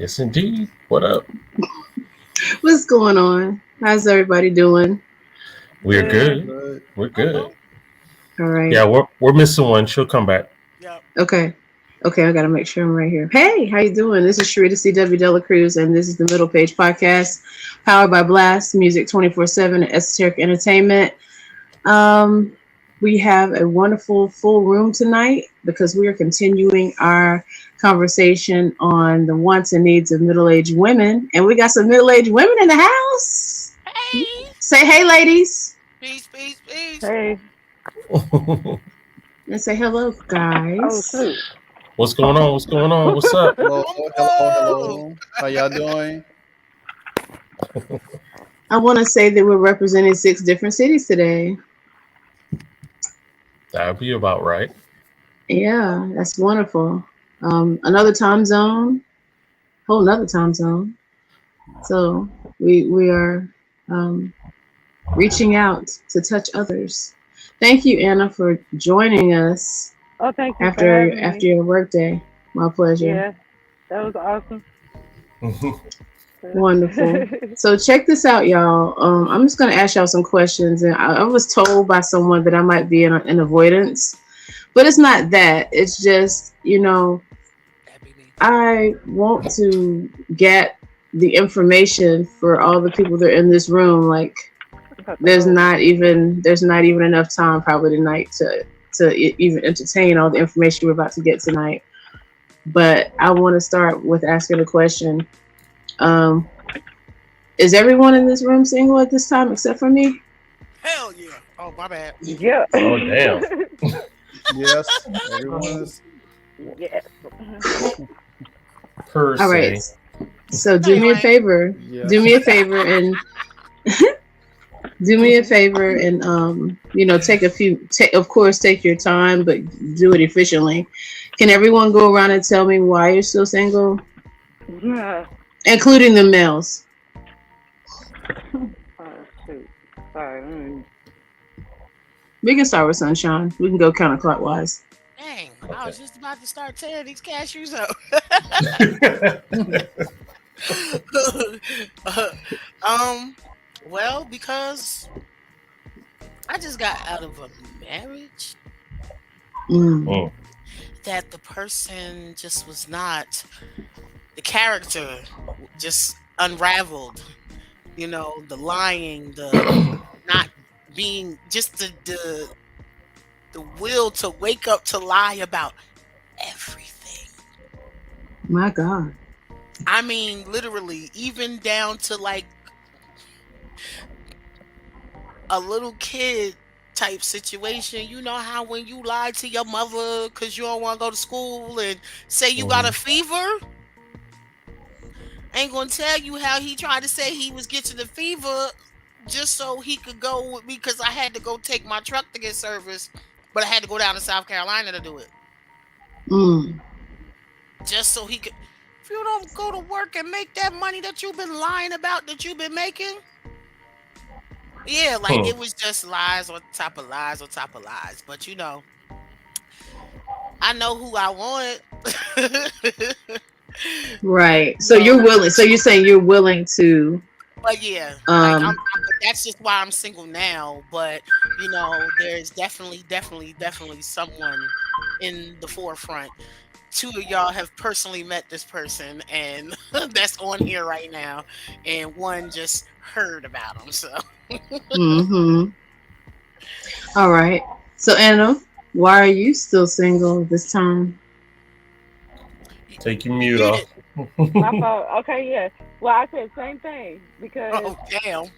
Yes, indeed. What up? What's going on? How's everybody doing? We're Good. good. Good. We're good. All right. Yeah, we're missing one. She'll come back. Yep. Okay. Okay, I gotta make sure I'm right here. Hey, how you doing? This is Sharita C.W. Dela Cruz, and this is the MiddlePage Podcast, powered by Blast Music 24/7 and Esoteric Entertainment. We have a wonderful full room tonight because we are continuing our conversation on the wants and needs of middle-aged women, and we got some middle-aged women in the house. Hey. Say hey, ladies, Peace, peace, peace. Hey. and say hello, guys. Oh, shoot. What's going on? What's going on? What's up? Hello. How y'all doing? I want to say that we're representing 6 different cities today. That'd be about right. Yeah, that's wonderful. Another time zone, whole another time zone. So we are reaching out to touch others. Thank you, Anna, for joining us Oh, thank you for after having me. your work day. My pleasure. Yeah, that was awesome. Wonderful. So check this out, y'all. I'm just going to ask y'all some questions. And I was told by someone that I might be in avoidance, but it's not that. It's just, That be me. I want to get the information for all the people that are in this room. Like, there's not even enough time probably tonight to even entertain all the information we're about to get tonight. But I want to start with asking a question. Is everyone in this room single at this time except for me? Hell yeah. Oh, my bad. Yeah. Oh, damn. Yes, everyone is. Yes. Per se. All right. So do me a favor. Yes. Do me a favor and take your time, but do it efficiently. Can everyone go around and tell me why you're still single, Yeah. including the males? Oh, shoot. Sorry. We can start with Sunshine. We can go counterclockwise. Dang, I was just about to start tearing these cashews up. Well, because I just got out of a marriage Mm. that the person just was not, the character just unraveled. The lying, the not being, just the will to wake up to lie about everything. My God. I mean, literally, even down to like a little kid type situation. You know how when you lie to your mother because you don't want to go to school and say you got a fever? Ain't gonna tell you how he tried to say he was getting the fever just so he could go with me because I had to go take my truck to get service, but I had to go down to South Carolina to do it. Mm. Just so he could. If you don't go to work and make that money that you've been lying about that you've been making, yeah, like it was just lies on top of lies on top of lies. But I know who I want. Right. So you're willing. So you're saying you're willing to. But yeah, that's just why I'm single now. But there's definitely someone in the forefront. 2 of y'all have personally met this person, and that's on here right now, and 1 just heard about him. So. Mm-hmm. All right. So Anna, why are you still single this time? Take your mute off. My fault. Okay, yeah. Well, I said same thing because Oh damn.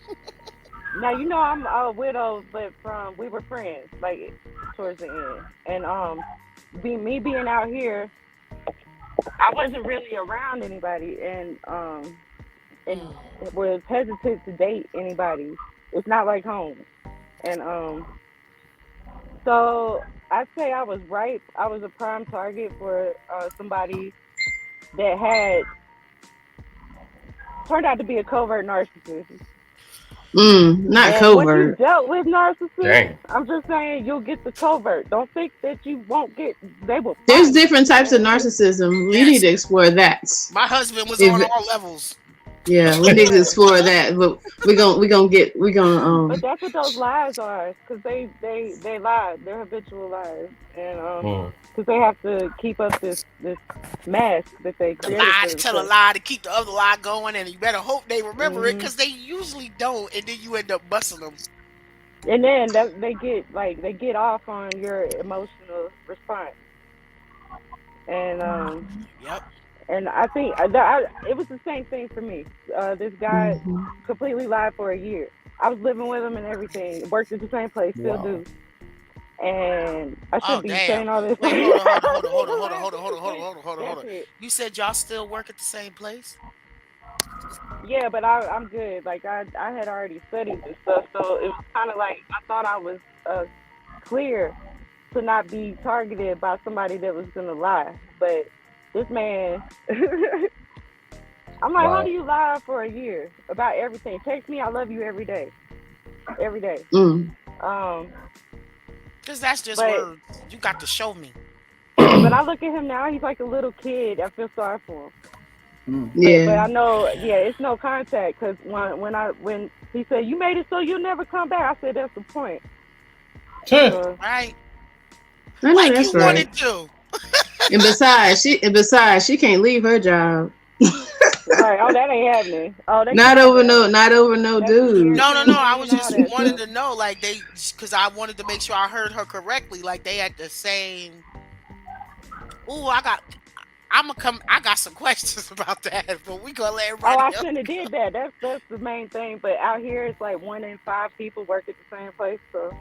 now I'm a widow, but we were friends like towards the end, and being out here, I wasn't really around anybody, and was hesitant to date anybody. It's not like home, and so I'd say I was right. I was a prime target for somebody that turned out to be a covert narcissist. Not And covert. once you dealt with narcissists, Dang. I'm just saying you'll get the covert. Don't think that you won't get. They will. There's Find you. different types of narcissism. We Yes. need to explore that. My husband was If- on all levels. Yeah, we need to explore that. But we gonna But that's what those lies are, because they lie. They're habitual lies, and because they have to keep up this mask that they The created. lie for to tell a themselves. lie to keep the other lie going, and you better hope they remember it, because they usually don't, and then you end up busting them. And then they get off on your emotional response, and Yep. and I think it was the same thing for me. This guy completely lied for a year. I was living with him and everything. Worked at the same place, still do. And I shouldn't be saying all this. Wait, hold on. That's it. You said y'all still work at the same place? Yeah, but I'm good. Like I had already studied this stuff, so it was kind of like I thought I was clear to not be targeted by somebody that was gonna lie. But this man, I'm like, how do you lie for a year about everything? Text me, I love you every day. Because that's just words. You got to show me. But I look at him now, he's like a little kid. I feel sorry for him. Yeah. But I know, it's no contact, because when he said, you made it so you'll never come back, I said, that's the point. Right. I know Like that's you right. wanted to. And besides, she can't leave her job. Right. Oh, that ain't happening. Oh, Not over no dude. No. I was just wanted to know, like because I wanted to make sure I heard her correctly. Like they had the same. Ooh, I got some questions about that, but we gonna let everybody. Oh, I else shouldn't have go. did that. That's the main thing. But out here, it's like 1 in 5 people work at the same place. So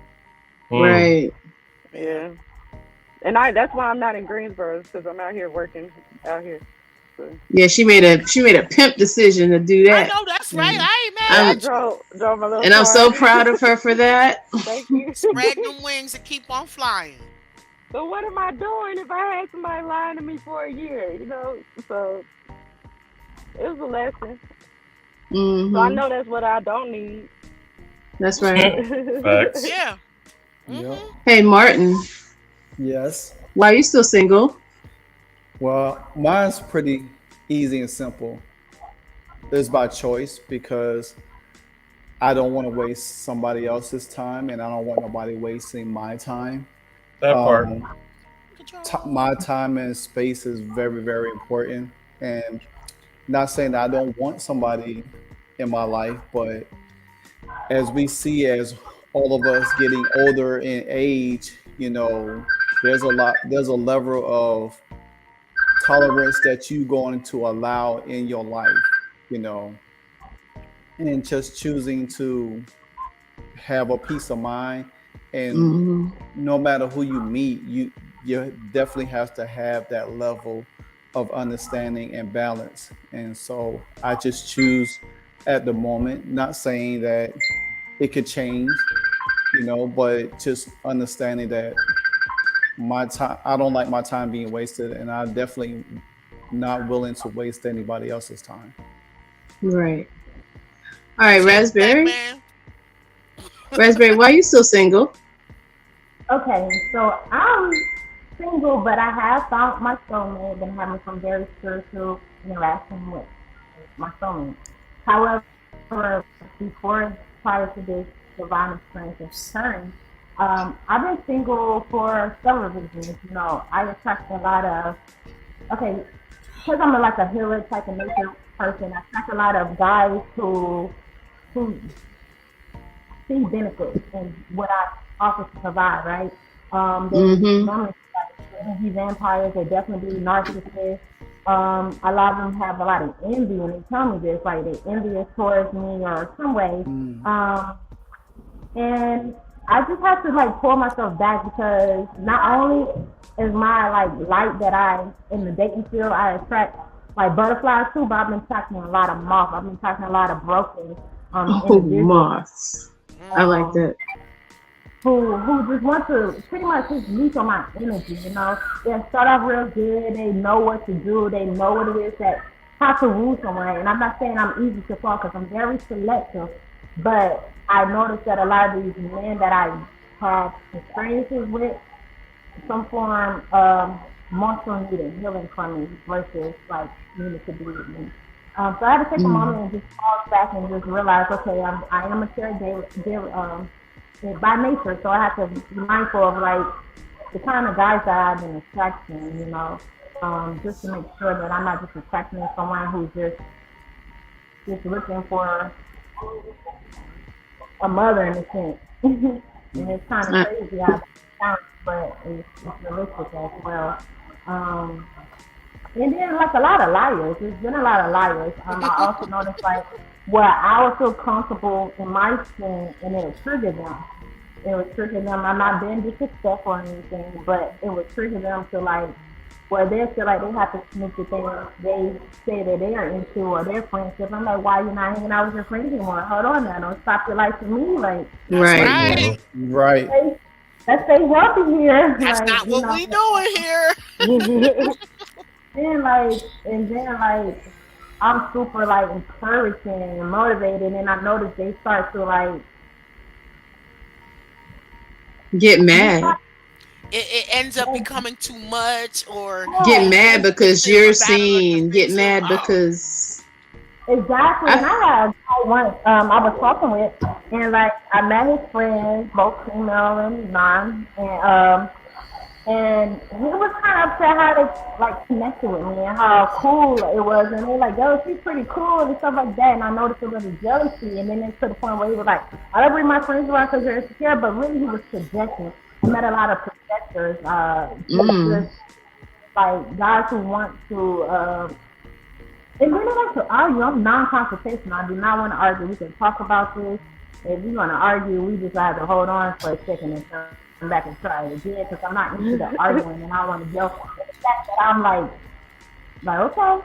Right. yeah, and that's why I'm not in Greensboro, because I'm out here working out here. So. Yeah, she made a pimp decision to do I that. know that's right. I ain't mad. I at you. drove my little And I'm car. so proud of her for that. Thank you. Spread them wings and keep on flying. So what am I doing if I had somebody lying to me for a year? So it was a lesson. So I know that's what I don't need. That's right. Facts. Yeah. Yep. Hey, Martin, Yes. why are you still single? Well, mine's pretty easy and simple. It's by choice, because I don't want to waste somebody else's time, and I don't want nobody wasting my time. That part. My time and space is very, very important. And not saying that I don't want somebody in my life, but as we see, as all of us getting older in age, there's a level of tolerance that you going to allow in your life, and just choosing to have a peace of mind. And no matter who you meet, you definitely have to have that level of understanding and balance. And so I just choose at the moment, not saying that it could change, but just understanding that my time, I don't like my time being wasted, and I'm definitely not willing to waste anybody else's time. Right. All right, Raspberry. Man. Raspberry, why are you still single? Okay, so I'm single, but I have found my soulmate. Been having some very spiritual interaction with my soulmate. However, prior to this divine experience of turn, I've been single for several reasons. I attract a lot of, because I'm like a healer type of nature person, I attract a lot of guys who see benefits in what I offer to provide, right? They normally be vampires, they definitely be narcissists. A lot of them have a lot of envy, and they tell me this, like they're envious towards me or some way. And I just have to pull myself back, because not only is my light that I in the dating field, I attract butterflies too, but I've been attracting a lot of moths. I've been attracting a lot of broken individuals. Moths. I like that. Who just want to pretty much just leech on my energy, They start off real good, they know what to do, they know what it is how to woo someone. And I'm not saying I'm easy to fall, because I'm very selective But I noticed that a lot of these men that I had experiences with, some form of emotional need and healing from me versus like needed to be with me. So I had to take a moment and just pause back and just realize, okay, I am a caregiver by nature, so I have to be mindful of like the kind of guys that I've been attracting, you know, just to make sure that I'm not just attracting someone who's just looking for a mother in a sense. And it's kind of crazy how it sounds, but it's realistic as well. And then like a lot of liars. There's been a lot of liars. I also noticed like where I would feel comfortable in my skin and it would trigger them. It would trigger them. I'm not being disrespectful or anything, but it would trigger them to like where they feel like they have to sneak the things they say that they are into or their friendship. I'm like, why you not hanging out with your friends anymore? Hold on now, don't stop your life for me. Like, Right. Let's stay healthy here. That's like, not what we doing here. and then I'm super like encouraging and motivated, and I notice they start to like get mad. It ends up becoming too much, or get mad because you're seen. Get mad because exactly. And I had a guy once I was talking with, and like I met his friends, both female and non, and he was kind of upset how they like connected with me and how cool it was, and they were like, yo, she's pretty cool and stuff like that. And I noticed a little jealousy, and then it's to the point where he was like, I don't bring my friends around because they're insecure, but really he was projecting. I met a lot of projectors, just like guys who want to, and then they like to argue. I'm non-confrontational. I do not want to argue. We can talk about this. If we're going to argue, we just have to hold on for a second and come back and try it again, because I'm not into the arguing and I want to yell. The fact that I'm like okay,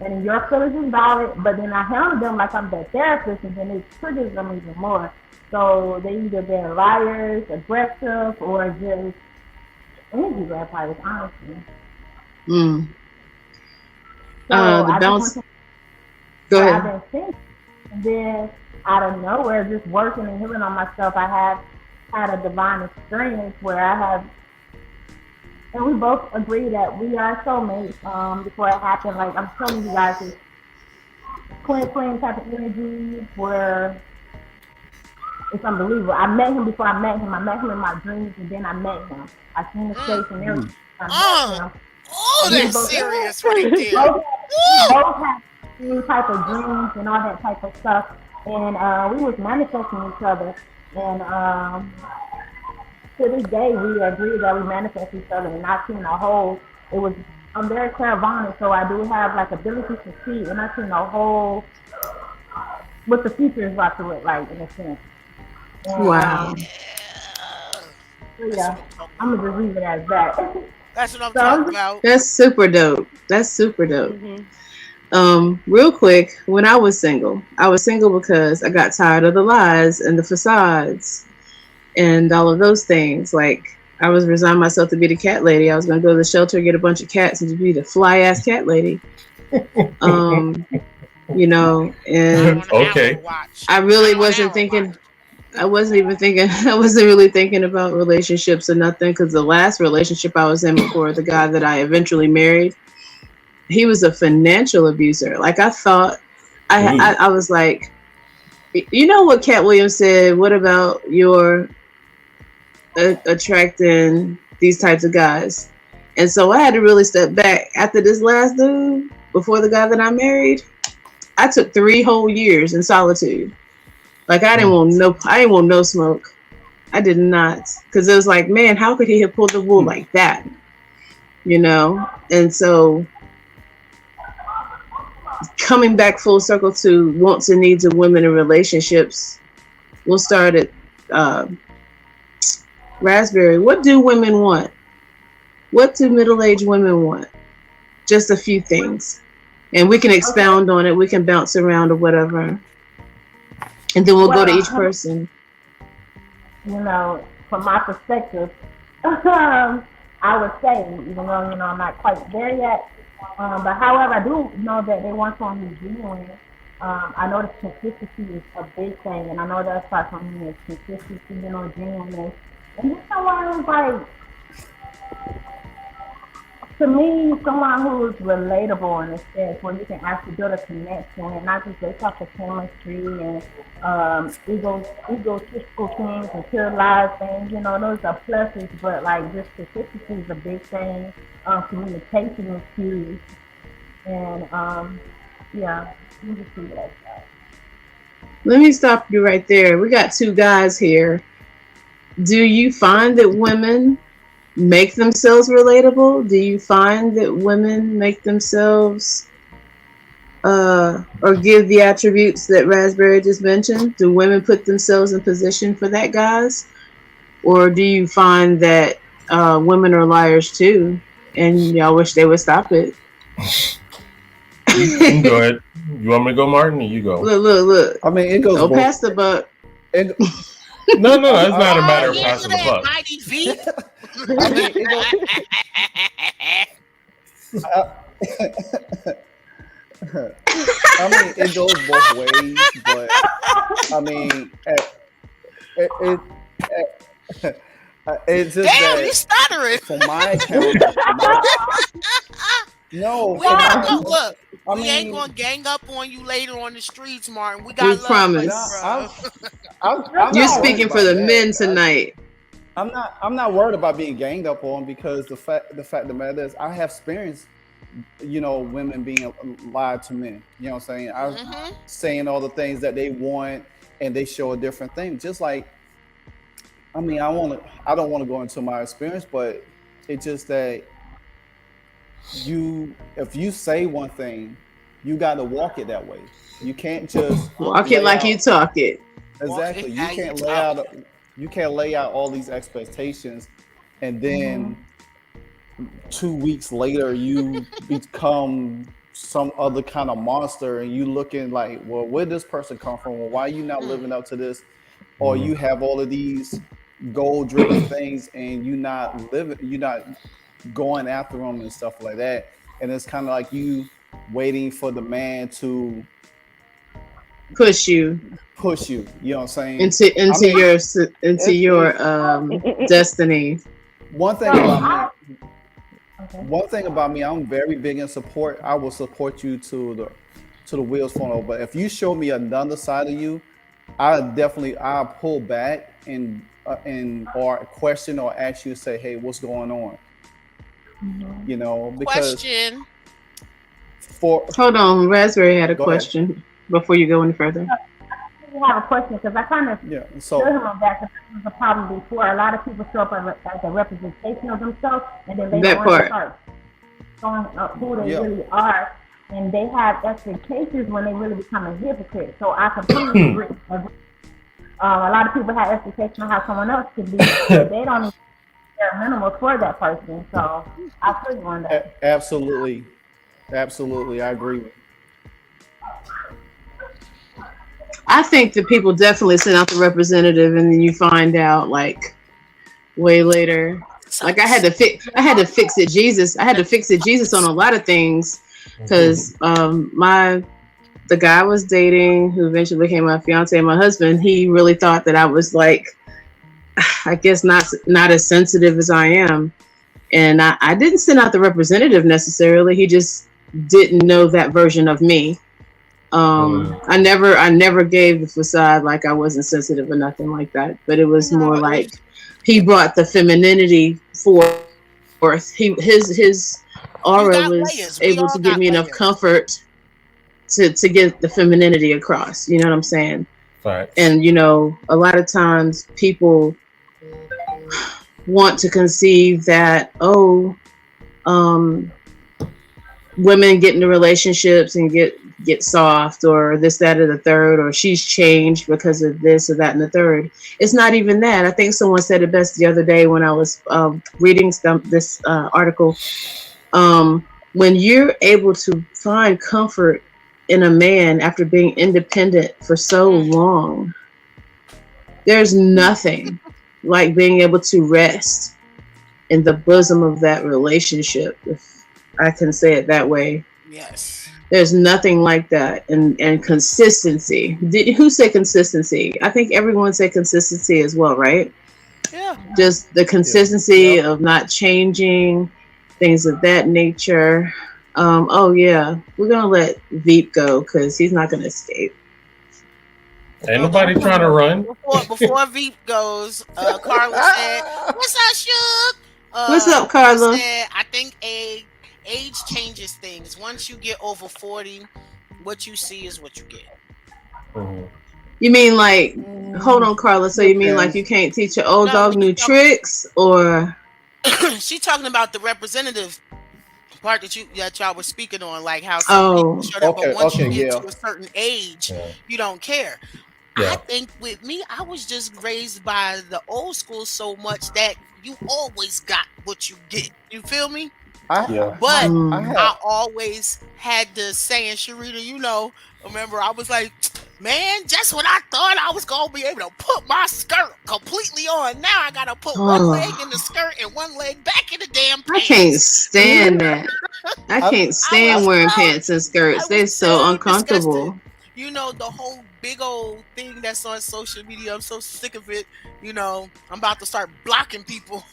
and your feelings is valid, but then I handle them like I'm their therapist, and then it triggers them even more. So they either been liars, aggressive, or just energy vampires, honestly. the I bounce. Go ahead. I've been thinking, and then out of nowhere, just working and healing on myself, I have had a divine experience where I have, and we both agree that we are soulmates. Before it happened, like I'm telling you guys, it's twin type of energy where it's unbelievable. I met him before I met him. I met him in my dreams, and then I met him. I seen his face and everything. I met him. Oh, that's serious right there. Both have the same type of dreams and all that type of stuff. And we was manifesting each other. And to this day, we agree that we manifest each other. And I've seen a whole, I'm very clairvoyant, so I do have like ability to see. And I've seen a whole, what the future is about to look like in a sense. And, Wow. Yeah, I'm going to just leave it as that. That's what I'm talking about. That's super dope. Real quick, when I was single because I got tired of the lies and the facades and all of those things. Like, I was resigning myself to be the cat lady. I was going to go to the shelter, get a bunch of cats, and to be the fly ass cat lady. You know, and Okay. I really wasn't thinking. I wasn't really thinking about relationships or nothing, because the last relationship I was in before the guy that I eventually married, he was a financial abuser. Like, I thought, I was like, you know what Cat Williams said? What about your attracting these types of guys? And so I had to really step back. After this last dude, before the guy that I married, I took 3 whole years in solitude. Like, I didn't want no smoke. I did not. Because it was like, man, how could he have pulled the wool like that? You know? And so coming back full circle to wants and needs of women in relationships, we'll start at Raspberry. What do women want? What do middle-aged women want? Just a few things. And we can expound on it. We can bounce around or whatever. And then we'll go to each person. You know, from my perspective, I would say, even though, I'm not quite there yet, but however, I do know that they want someone who's genuine I know that consistency is a big thing, and I know that's like for me is consistency, genuineness, and just someone who's like, to me, someone who's relatable in a sense, where you can actually build a connection and not just based off of chemistry and egotistical things and materialized things. Those are pluses, but like just consistency is a big thing. Communication is huge, and yeah, you just see it like that. Let me stop you right there. We got two guys here. Do you find that women make themselves relatable? Do you find that women make themselves or give the attributes that Raspberry just mentioned? Do women put themselves in position for that, guys? Or do you find that women are liars too, and y'all wish they would stop it? You can go ahead. You want me to go, Martin, or you go? Look. I mean, it goes. Don't pass the buck. No, it's not a matter of passing the buck. Mighty V. I mean, it goes both ways, but I mean, it's just Damn, that you stuttering. for my account. No, We not gonna look. I We mean, ain't gonna gang up on you later on the streets, Martin. We got love promise. for you, I'm You're not speaking worried for the about men that. tonight. I'm not worried about being ganged up on, because the fact of the matter is I have experienced, women being lied to men. You know what I'm saying? I'm saying all the things that they want, and they show a different thing. Just like, I mean, I don't want to go into my experience, but it's just that if you say one thing, you got to walk it that way. You can't just Walk it like you talk it. Exactly. Walk it You can't lay out all these expectations, and then 2 weeks later you become some other kind of monster, and you looking like, well, where did this person come from? Well, why are you not living up to this? Or you have all of these goal-driven things, and you're not going after them and stuff like that. And it's kind of like you waiting for the man to Push you. You know what I'm saying? Into your destiny. One thing about me, I'm very big in support. I will support you to the wheels fall off. But if you show me another side of you, I'll pull back and or question or ask you to say, hey, what's going on? Because question. Hold on, Raspberry had a Go question before you go any further. I have a question, because I kind of so feel him on that, because this was a problem before. A lot of people show up as a representation of themselves, and then they start showing up who they really are, and they have expectations when they really become a hypocrite. So I completely agree. A lot of people have expectations on how someone else could be, but they don't even care minimal for that person. So I feel you on that. Absolutely, I agree with. I think that people definitely send out the representative, and then you find out like way later. Like I had to fix it Jesus. I had to fix it Jesus on a lot of things, because the guy I was dating, who eventually became my fiance and my husband, he really thought that I was like, I guess not as sensitive as I am. And I didn't send out the representative necessarily. He just didn't know that version of me. I never gave the facade like I wasn't sensitive or nothing like that. But it was more like he brought the femininity forth. His aura was able to give me enough comfort to get the femininity across. You know what I'm saying? Right. And a lot of times people want to conceive that women get into relationships and get soft, or this, that, or the third, or she's changed because of this or that and the third. It's not even that. I think someone said it best the other day when I was reading this article. When you're able to find comfort in a man after being independent for so long, there's nothing like being able to rest in the bosom of that relationship, if I can say it that way. Yes. There's nothing like that. And consistency. Who said consistency? I think everyone said consistency as well, right? Yeah. Just the consistency of not changing, things of that nature. Oh yeah, we're gonna let Veep go because he's not gonna escape. Ain't nobody trying to run. Before Veep goes, Carla said, "What's up, Suge?" What's up, Carla? Said, I think age changes things. Once you get over 40, what you see is what you get. Mm-hmm. You mean like, hold on, Carla. So you mean like you can't teach your old dog new tricks, or? She talking about the representative part that y'all were speaking on, like how some people shut up, but once you get to a certain age, you don't care. Yeah. I think with me, I was just raised by the old school so much that you always got what you get. You feel me? I always had the saying, Sharita, you know, remember I was like, man, just when I thought I was going to be able to put my skirt completely on, now I got to put one leg in the skirt and one leg back in the damn pants. I can't stand that. I can't stand wearing pants and skirts. They're so uncomfortable. Disgusted. You know, the whole big old thing that's on social media, I'm so sick of it. You know, I'm about to start blocking people.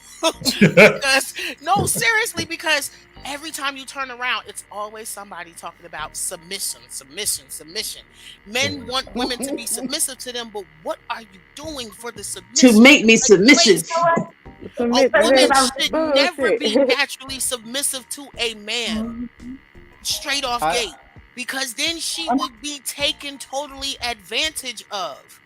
Because, no, seriously, because every time you turn around, it's always somebody talking about submission. Men want women to be submissive to them, but what are you doing for the submission? To make me submissive. A woman should never be naturally submissive to a man straight off gate, because then she would be taken totally advantage of.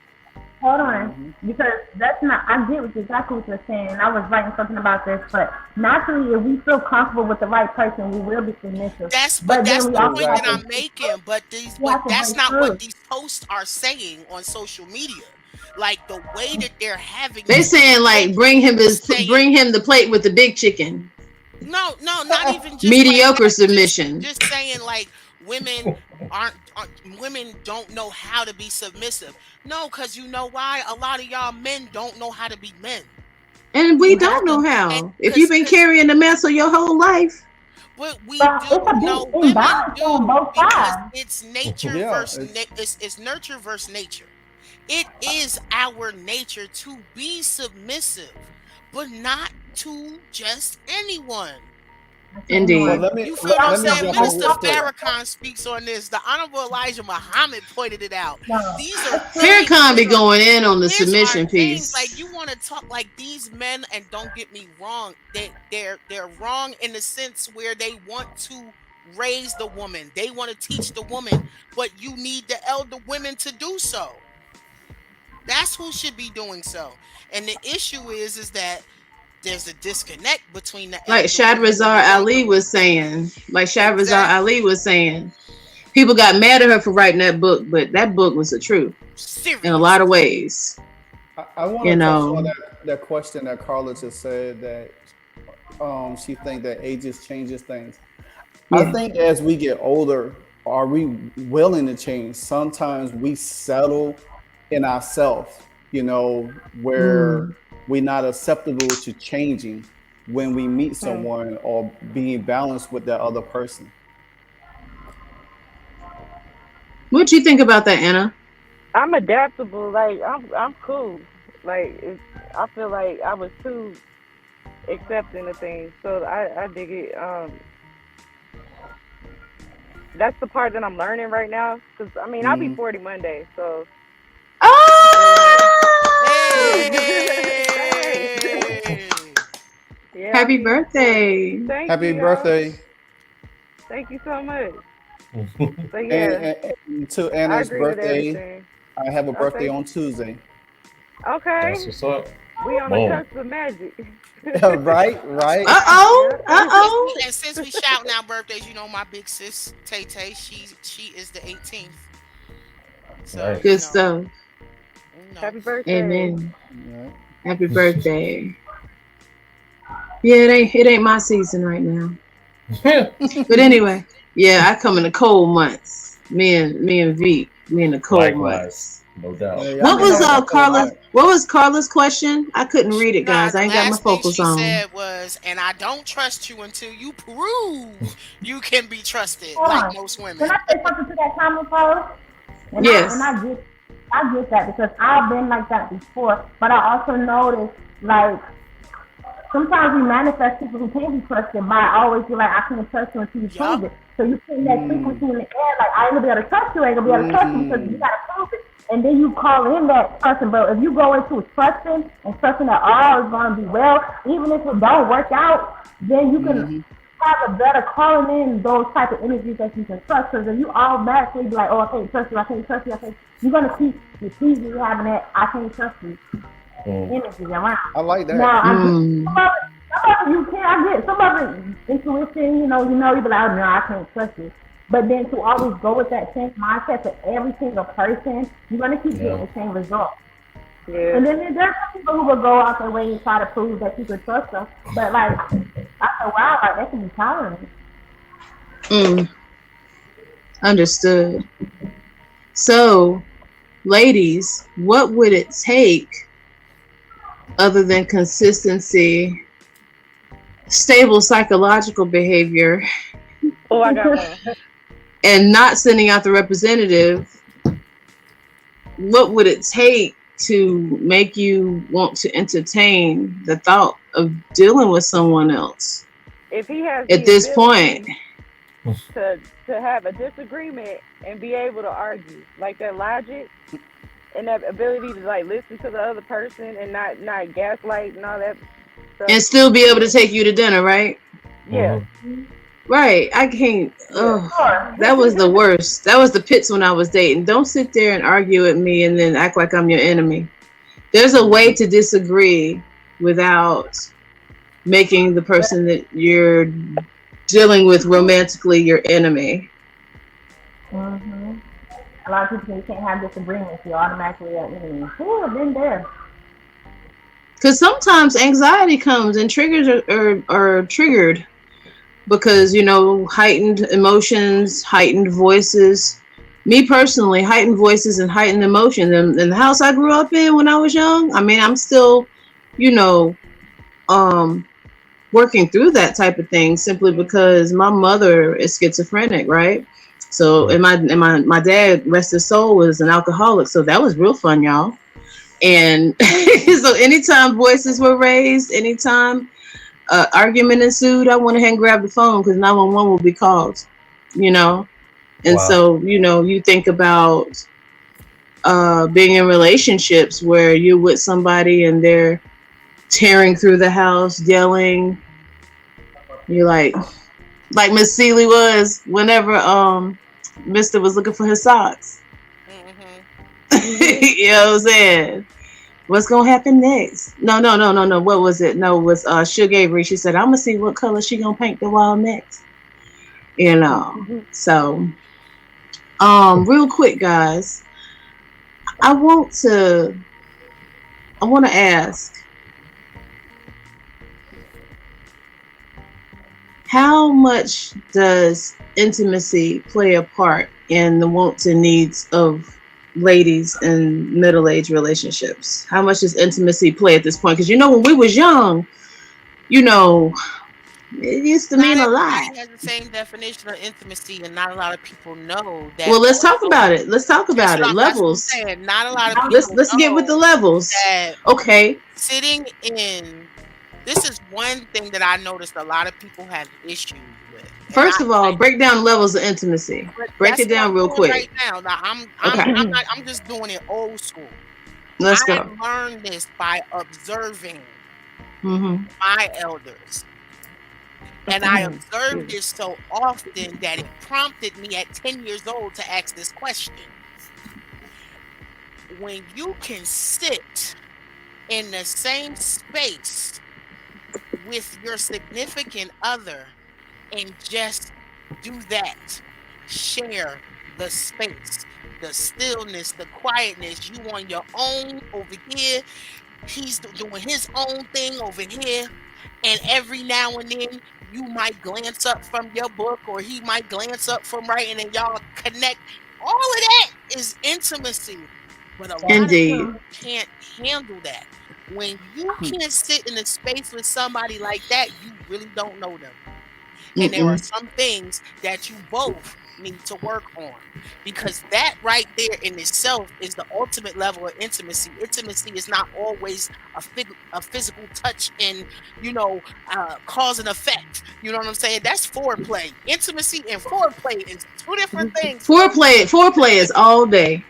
Hold on, because that's not, I get exactly what you're saying. I was writing something about this, but naturally, if we feel comfortable with the right person, we will be submissive. That's the point that I'm making, but that's not what these posts are saying on social media. Like the way that they're having. They're saying like bring him the plate with the big chicken. No, not even just mediocre like submission. Just saying like women women don't know how to be submissive. No, because you know why? A lot of y'all men don't know how to be men. And we don't know how. If you've been carrying the mantle your whole life. But we do know women do, because it's nature versus it's nurture versus nature. It is our nature to be submissive, but not to just anyone. Indeed. You feel what I'm saying? Minister Farrakhan speaks on this. The Honorable Elijah Muhammad pointed it out. These are Farrakhan be going in on the submission piece. Like you want to talk like these men, and don't get me wrong, they're wrong in the sense where they want to raise the woman, they want to teach the woman, but you need the elder women to do so. That's who should be doing so. And the issue is that there's a disconnect between the like Shahrazar Ali was saying. People got mad at her for writing that book, but that book was the truth. In a lot of ways. I want to touch on that question that Carla just said, that she think that ages changes things. Yeah. I think as we get older, are we willing to change? Sometimes we settle in ourselves, you know, where we're not acceptable to changing when we meet someone or being balanced with that other person. What do you think about that, Anna? I'm adaptable. Like I'm cool. Like I feel like I was too accepting of things, so I dig it. That's the part that I'm learning right now. Cause I mean I'll be 40 Monday, so. Yeah, happy birthday! Happy birthday! Thank you so much. So, and to Anna's birthday, I have a birthday on Tuesday. Okay. That's what's up. We on the cusp of magic. Right. Uh-oh. And since we shouting out birthdays, you know my big sis Tay Tay, she is the 18th. So nice. Good stuff. Happy birthday. Amen. Yeah. Happy birthday. Yeah, it ain't my season right now. But anyway, yeah, I come in the cold months. Me and Veep, we in the cold months. No doubt. What What was Carla's question? I couldn't read it, guys. The I ain't got my last thing focus she on. said was, and I don't trust you until you prove you can be trusted, Hold like on. most women. Can I say something to that comment, Carlos? Yes. I get that because I've been like that before, but I also noticed like sometimes we manifest people who can't be trusted by always be like, I can't trust you until you prove it. So you put that frequency in the air, like I ain't gonna be able to trust you, I ain't gonna be able to trust you because you gotta prove it. And then you call in that trusting, but if you go into trusting and trusting that all is gonna be well, even if it don't work out, then you can have a better calling in those type of energies that you can trust. Because if you automatically be like, oh, I can't trust you, I can't trust you, you're gonna keep repeatedly having that I can't trust you energy around. I like that. Now, some of it you can. I get some of it intuition. You be like, oh, no, I can't trust you. But then to always go with that same mindset for every single person, you're gonna keep getting the same result. Yeah. And then there's some people who will go out their way and try to prove that you can trust them. But like after a while, like that can be tiring. Understood. So, ladies, what would it take other than consistency, stable psychological behavior, Oh, I got one. and not sending out the representative? What would it take to make you want to entertain the thought of dealing with someone else? If he has At this point, to have a disagreement and be able to argue, like that logic and that ability to like listen to the other person and not gaslight and all that stuff. And still be able to take you to dinner, right? Yeah. Right. I can't. That was the worst. That was the pits when I was dating. Don't sit there and argue with me and then act like I'm your enemy. There's a way to disagree without making the person that you're dealing with romantically your enemy. A lot of people you can't have disagreements. You automatically are enemies. Ooh, I've been there. Because sometimes anxiety comes and triggers are triggered because, heightened emotions, heightened voices. Me personally, heightened voices and heightened emotion. In the house I grew up in when I was young, I mean, I'm still, working through that type of thing simply because my mother is schizophrenic, right? So, and my dad, rest his soul, was an alcoholic. So that was real fun, y'all. And so anytime voices were raised, anytime argument ensued, I went ahead and grabbed the phone because 911 will be called, And so, you think about being in relationships where you're with somebody and they're tearing through the house, yelling. You're like Miss Seeley was whenever Mr. was looking for his socks. You know what I'm saying? What's gonna happen next? No. What was it? No, it was Suge Avery. She said, I'm gonna see what color she gonna paint the wall next. So real quick, guys, I want to ask, how much does intimacy play a part in the wants and needs of ladies in middle-aged relationships? How much does intimacy play at this point? Because when we was young, it used to mean a lot. Everybody has the same definition of intimacy, and not a lot of people know that. Well, let's talk about it. Let's talk about it. Levels. Not a lot of people. Let's get with the levels. Okay. Sitting in. This is one thing that I noticed a lot of people have issues with. First of all, break down levels of intimacy. Break it down real quick. Right now, I'm just doing it old school. Let's go. I learned this by observing my elders. And I observed this so often that it prompted me at 10 years old to ask this question. When you can sit in the same space with your significant other and just do that, share the space, the stillness, the quietness, you on your own over here, he's doing his own thing over here, and every now and then you might glance up from your book or he might glance up from writing and y'all connect. All of that is intimacy. But a lot Indeed. of people can't handle that. When you can't sit in a space with somebody like that, you really don't know them. And there are some things that you both need to work on, because that right there in itself is the ultimate level of intimacy. Intimacy is not always a physical touch and, cause and effect. You know what I'm saying? That's foreplay. Intimacy and foreplay is two different things. Foreplay is all day.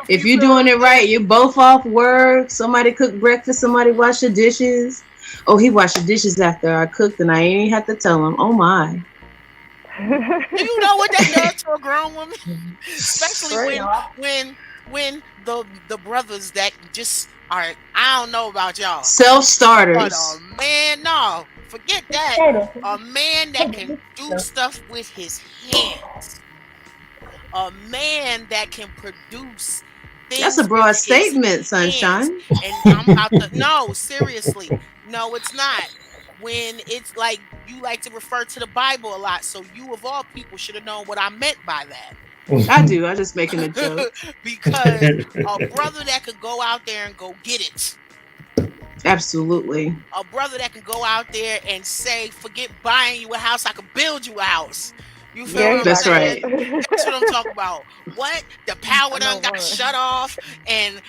If you're doing it right, you're both off work. Somebody cooked breakfast. Somebody washed the dishes. Oh, he washed the dishes after I cooked, and I ain't have to tell him. Oh my. Do you know what that does to a grown woman? Especially when the brothers that just are, I don't know about y'all, self-starters. But man, no, forget that. A man that can do stuff with his hands. A man that can produce things. That's a broad statement, Sunshine. And I'm about to, no, seriously. No, it's not. When it's like, you like to refer to the Bible a lot, so you of all people should have known what I meant by that. I do. I'm just making a joke. Because a brother that could go out there and go get it. Absolutely. A brother that can go out there and say, forget buying you a house, I could build you a house. You feel what I'm saying? Right. That's what I'm talking about. What? The power done got shut off, and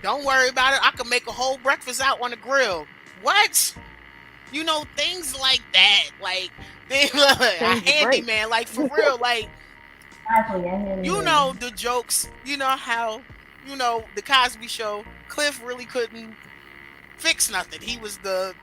don't worry about it. I can make a whole breakfast out on the grill. What? Things like that. Like, a handyman, like, for real, like, the jokes, how, the Cosby Show, Cliff really couldn't fix nothing. He was the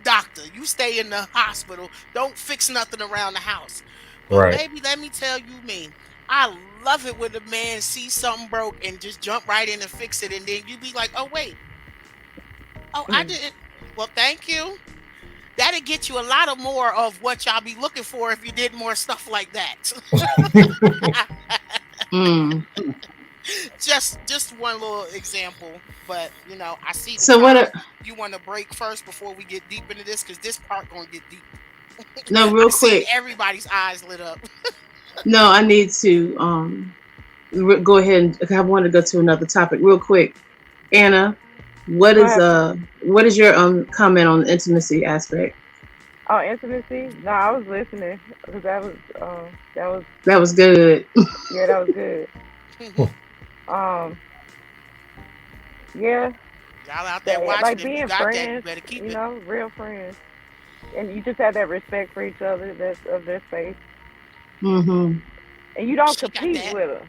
doctor. You stay in the hospital. Don't fix nothing around the house. But right. Baby, let me tell you me. I love it when a man sees something broke and just jump right in and fix it, and then you be like, oh, wait. Oh, I didn't. Well, thank you. That'll get you a lot of more of what y'all be looking for if you did more stuff like that. Just one little example, but I see. So you want to break first before we get deep into this, because this part gonna get deep. No, real quick. Everybody's eyes lit up. No, I need to go ahead and I want to go to another topic real quick. Anna, what is your comment on the intimacy aspect? Oh, intimacy? No, I was listening because that was good. Yeah, that was good. Yeah. Y'all out there watching, like being friends, that, you better keep it. Real friends, and you just have that respect for each other. That's of their space. Mm-hmm. And you don't compete with them.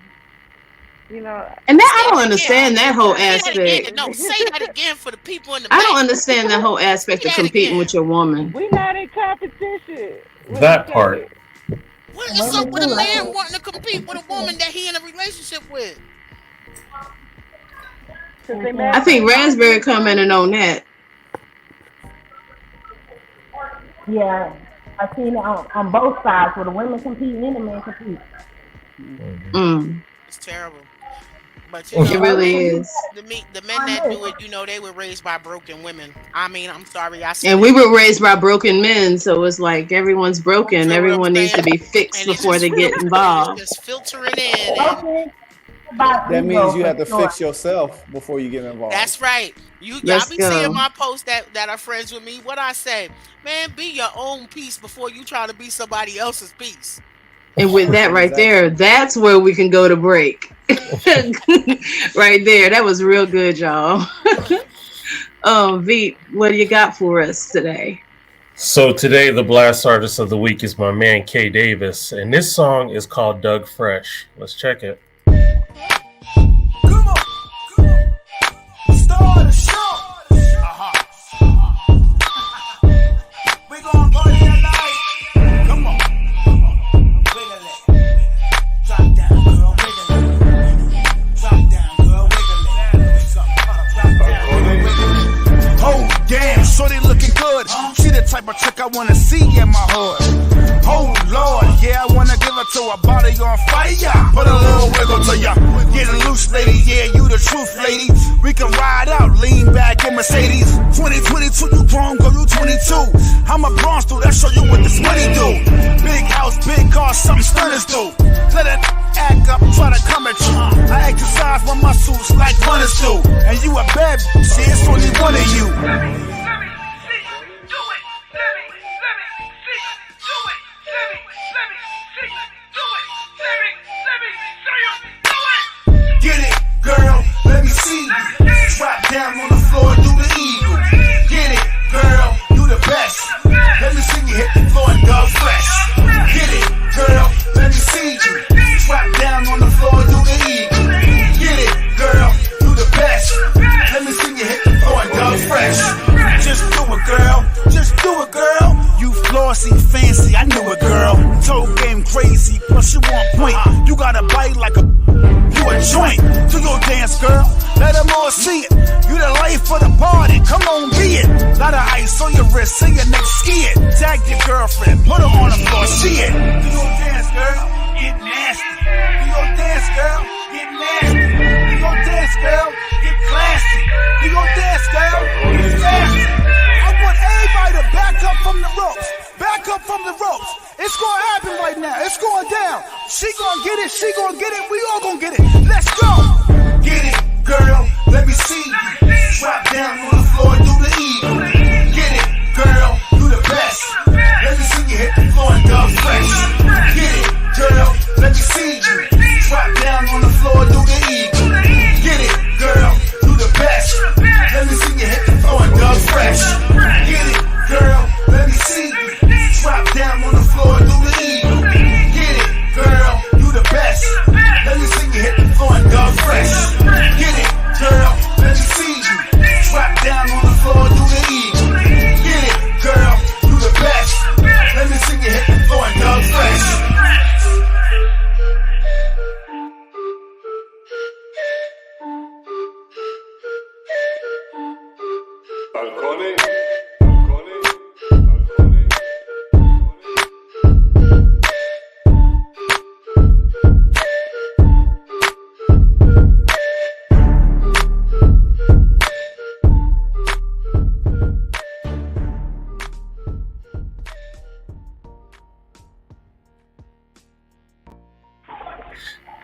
And that I don't understand that whole aspect. No, say that again for the people in the back. I don't understand that whole aspect of competing with your woman. We're not in competition. That part. What is up with a man wanting to compete with a woman that he in a relationship with? I think Raspberry commented on that. Yeah, I've seen it on both sides, where the women compete and the men compete. It's terrible. But it really is. The men that do it, they were raised by broken women. I mean, I'm sorry, and we were raised by broken men, so it's like everyone's broken. Everyone needs to be fixed before they get involved. Just filtering in. That means you have to fix yourself before you get involved. That's right. Y'all be seeing my posts that are friends with me. What I say, man, be your own piece before you try to be somebody else's piece. And with that right there, that's where we can go to break. Right there. That was real good, y'all. Veep, what do you got for us today? So today, the blast artist of the week is my man, K Davis. And this song is called Doug Fresh. Let's check it. Come on. Start the show. We gon' party tonight. Come on. Wiggle it. Drop down, girl. Wiggle it. Drop down, girl. Wiggle it. Drop down, girl. Wiggle it. Oh, damn. Shorty looking good. She the type of chick I wanna see in my hood. Oh Lord, yeah, I wanna give her to a body on fire. Put a little wiggle to ya, get loose, lady. Yeah, you the truth, lady. We can ride out, lean back in Mercedes. 2022, you grown, girl, you 22. I'm a bronze dude, that show you what this money do. Big house, big car, something stunners do. Let it act up, try to come at you. I exercise my muscles like runners do. And you a bad bitch, see, it's only one of you. Get it, girl, let me see you. Drop down on the floor, do the eagle. Get it, girl, you the best. Let me see you hit the floor and go fresh. Get it, girl, let me see you. Drop down on the floor, do the eagle. Get it, girl, you the best. Let me see you hit the floor and go fresh. Just do it, girl, just do it, girl. You flossy, fancy, I knew it, girl. Toe game crazy, plus you on point. You got a bite like a joint. Do your dance, girl. Let them all see it. You the life of the party. Come on, be it. Lot of ice on your wrist, see your neck, ski it. Tag your girlfriend, put her on the floor, see it. Do your dance, girl. Get nasty. Do your dance, girl. Get nasty. Do your dance, girl. Get classy. Do your dance, girl. Get nasty. I want everybody to back up from the ropes. Back up from the ropes. It's gonna happen right now. It's going down. She gonna get it. She gonna get it. We all gonna get it. Let's go. Get it, girl. Let me see you. Drop down on the floor, do the eagle. Get it, girl. You the best. Let me see you hit the floor and go fresh. Get it, girl. Let me see you. Drop down on the floor, do the eagle. Get it, girl. You the best. Let me see you hit the floor and go fresh. Get it, girl. Let me see you. Drop down on the floor, do the eagle. Get it, girl, you the best. Let me see you hit the floor and go fresh. Get it, girl, let me see you. Drop down on the floor, do the eagle. Get it, girl, you the best. Let me see you hit the floor and go fresh.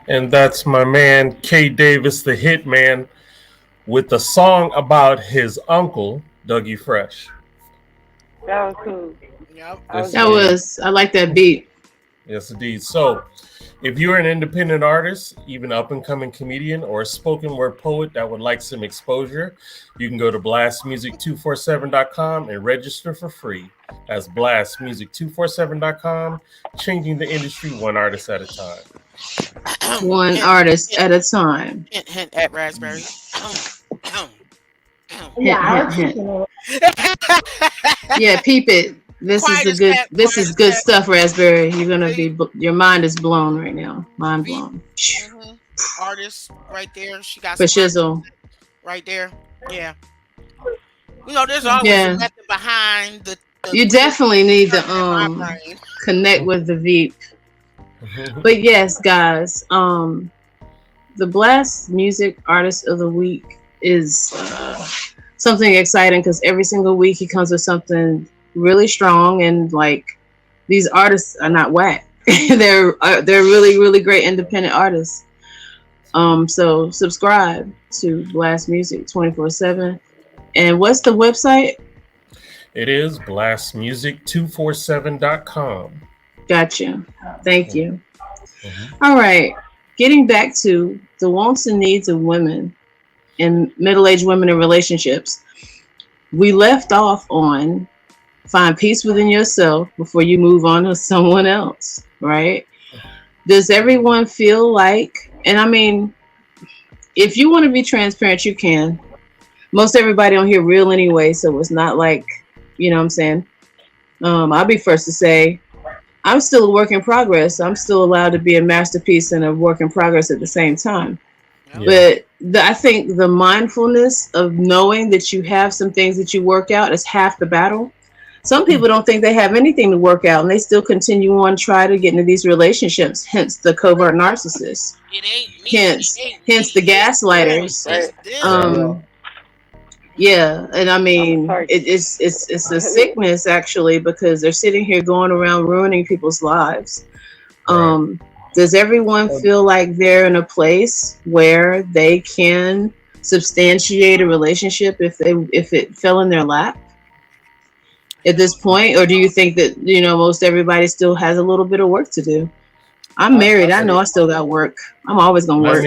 And that's my man, K. Davis, the Hitman, with a song about his uncle, Dougie Fresh. That was cool. Yep. I like that beat. Yes, indeed. So, if you're an independent artist, even up-and-coming comedian, or a spoken word poet that would like some exposure, you can go to blastmusic247.com and register for free. That's blastmusic247.com, changing the industry one artist at a time. One artist at a time. Hint at Raspberry. Yeah, I was thinking it. Yeah, peep it. This is good stuff, Raspberry. You're gonna be, your mind is blown right now. Mind blown. Mm-hmm. Artist right there. She got For some shizzle. right there. Yeah. You know, there's always nothing behind the you definitely need to connect with the Veep. But yes, guys, the Blast Music Artist of the Week is something exciting because every single week he comes with something really strong, and like these artists are not whack. they're really, really great independent artists. So subscribe to Blast Music 24/7. And what's the website? It is blastmusic247.com. Gotcha. Thank you. All right. Getting back to the wants and needs of women and middle-aged women in relationships. We left off on find peace within yourself before you move on to someone else, right? Does everyone feel like, and I mean, if you want to be transparent, you can. Most everybody on here real anyway, so it's not like, you know what I'm saying? I'll be first to say, I'm still a work in progress. I'm still allowed to be a masterpiece and a work in progress at the same time. Yeah. But I think the mindfulness of knowing that you have some things that you work out is half the battle. Some people don't think they have anything to work out, and they still continue on try to get into these relationships. Hence the covert narcissists. It ain't me. Hence the gaslighters. Yeah, and I mean, it's a sickness actually, because they're sitting here going around ruining people's lives. Does everyone feel like they're in a place where they can substantiate a relationship if it fell in their lap at this point? Or do you think that, most everybody still has a little bit of work to do? I'm married. I know I still got work. I'm always gonna work.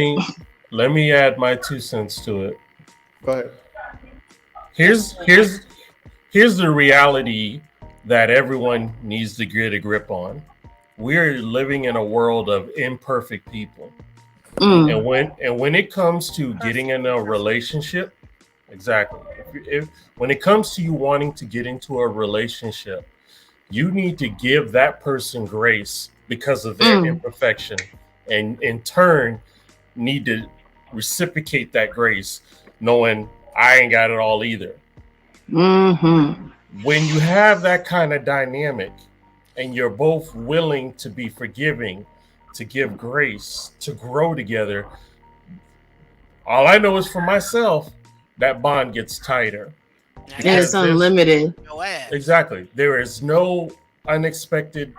Let me add my 2 cents to it. Go ahead. Here's the reality that everyone needs to get a grip on. We're living in a world of imperfect people. And when it comes to getting in a relationship, exactly. When it comes to you wanting to get into a relationship, you need to give that person grace because of their imperfection, and in turn need to reciprocate that grace, knowing I ain't got it all either. When you have that kind of dynamic and you're both willing to be forgiving, to give grace, to grow together, all I know is for myself, that bond gets tighter. And it's unlimited. Exactly. There is no unexpected,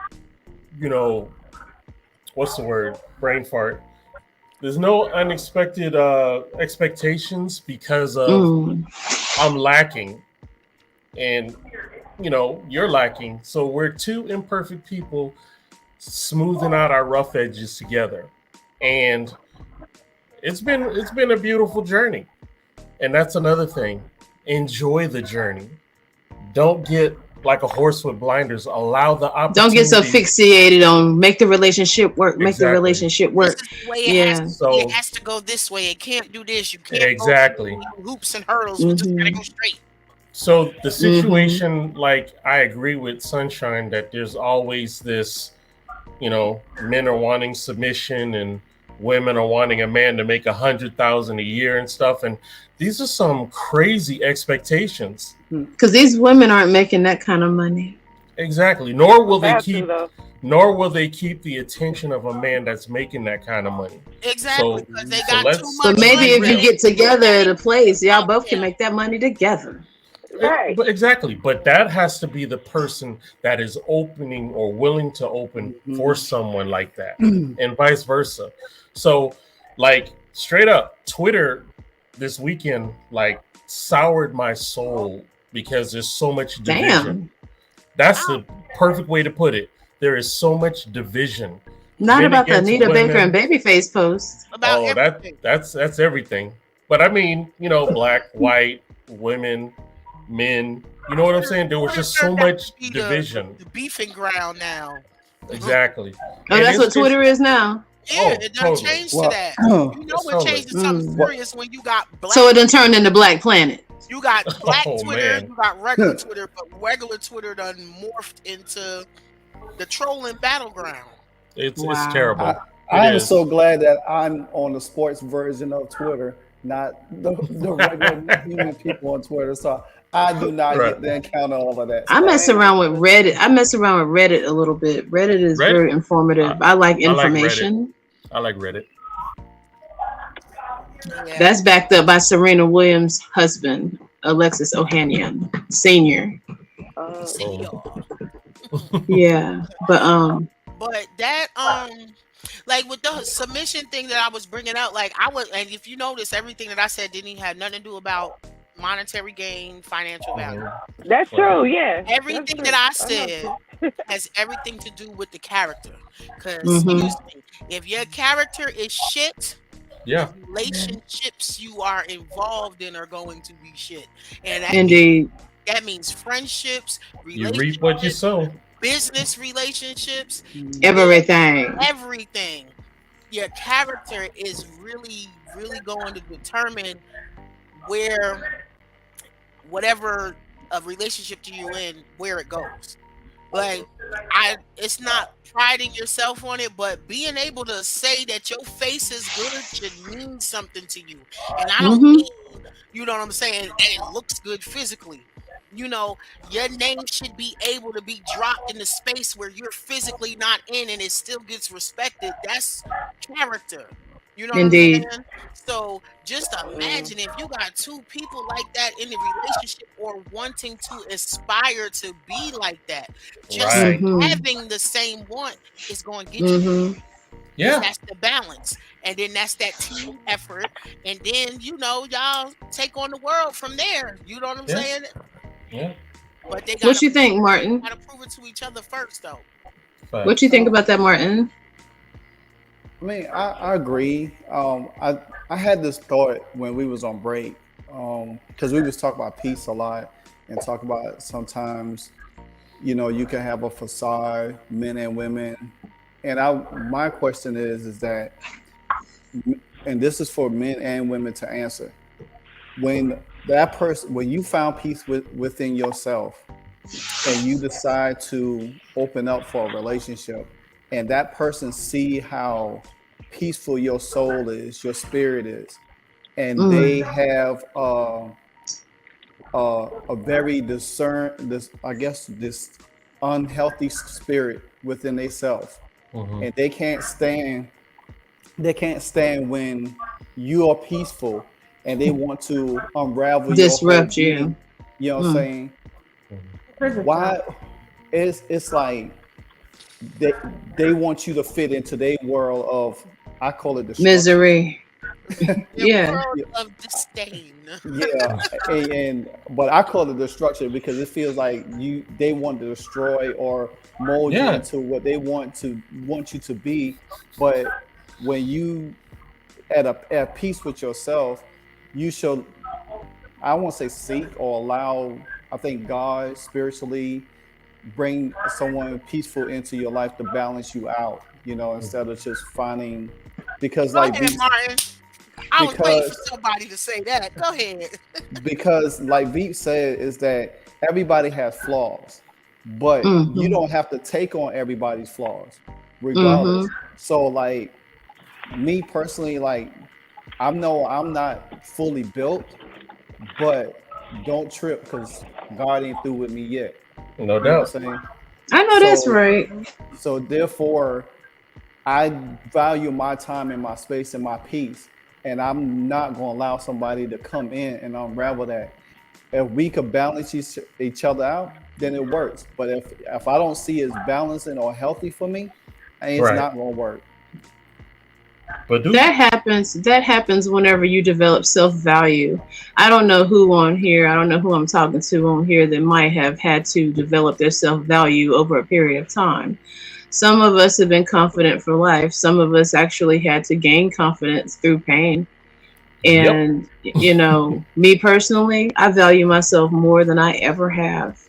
what's the word? Brain fart. There's no unexpected expectations because of I'm lacking and you're lacking. So we're two imperfect people smoothing out our rough edges together. And it's been a beautiful journey. And that's another thing. Enjoy the journey. Don't get like a horse with blinders. Allow the opportunity. Don't get so fixated on make the relationship work. Make the relationship work. It has to go this way. It can't do this. You can't go hoops and hurdles. You just gotta go straight. So the situation, like I agree with Sunshine that there's always this, men are wanting submission and women are wanting a man to make $100,000 a year and stuff. And these are some crazy expectations. Because these women aren't making that kind of money. Exactly. Nor will they keep the attention of a man that's making that kind of money. Exactly. Because they got too much. But maybe if you get together at a place, y'all both can make that money together. Right. But exactly. But that has to be the person that is opening or willing to open for someone like that, and vice versa. So, like, straight up, Twitter this weekend, like, soured my soul because there's so much division. Damn. That's the perfect way to put it. There is so much division. Not about the Anita Baker and Babyface post. That's everything. But I mean, black, white, women, men. You know what I'm saying? There was just so much division. The beefing ground now. Exactly. Oh, that's what Twitter is now. Yeah, it done changed to that. It changed to something serious when you got black. So it done turned into Black Planet. You got black Twitter, you got regular Twitter, but regular Twitter done morphed into the trolling battleground. It's terrible. I am so glad that I'm on the sports version of Twitter, not the regular human people on Twitter. So I do not get to encounter all of that. I mess around with Reddit. A little bit. Reddit is very informative. I like information. I like Reddit. Yeah. That's backed up by Serena Williams' husband, Alexis Ohanian Sr. Yeah, but that like with the submission thing that I was bringing out, like and if you notice, everything that I said didn't even have nothing to do about monetary gain, financial value. That's true. Yeah. Everything that I said has everything to do with the character. Because if your character is shit, the relationships you are involved in are going to be shit. And that means friendships, relationships, you reap what you sow. Business relationships, everything. Your character is really, really going to determine where whatever a relationship you're in, where it goes. But it's not priding yourself on it, but being able to say that your face is good should mean something to you. And I don't mean, you know what I'm saying, and it looks good physically. You know, your name should be able to be dropped in the space where you're physically not in and it still gets respected. That's character. You know what I'm Indeed. saying? So just imagine if you got two people like that in the relationship or wanting to aspire to be like that. Just Right. having the same want is going to get you. Mm-hmm. Yeah. That's the balance. And then that's that team effort. And then, you know, y'all take on the world from there. You know what I'm Yeah. saying? Yeah. But they What you think, Martin? gotta prove it to each other first, though. What you think about that, Martin? I mean, I agree. I had this thought when we was on break, because we was talking about peace a lot and talk about sometimes, you know, you can have a facade, men and women, and my question is that, and this is for men and women to answer, when you found peace within yourself, and you decide to open up for a relationship, and that person see how peaceful your soul is, your spirit is, and they have a very this unhealthy spirit within themselves, and they can't stand when you are peaceful, and they want to unravel Disrupt your you. whole being. You know what I'm saying? Why? It's like they want you to fit into their world of, I call it the Misery. Yeah. World of disdain. Yeah, but I call it destruction because it feels like they want to destroy or mold you into what they want you to be. But when you at peace with yourself, you should, I won't say seek or allow, I think God spiritually bring someone peaceful into your life to balance you out, you know, instead of just finding, because Go like ahead, Martin. I was waiting for somebody to say that. Go ahead. Because like Veep said, is that everybody has flaws, but you don't have to take on everybody's flaws regardless. So like me personally, like I'm not fully built, but don't trip because God ain't through with me yet. No doubt. I know that's right. So therefore, I value my time and my space and my peace, and I'm not going to allow somebody to come in and unravel that. If we could balance each other out, then it works. But if I don't see it as balancing or healthy for me, it's not going to work. But that happens whenever you develop self-value. I don't know who on here, I don't know who I'm talking to on here that might have had to develop their self-value over a period of time. Some of us have been confident for life. Some of us actually had to gain confidence through pain. And, you know, me personally, I value myself more than I ever have.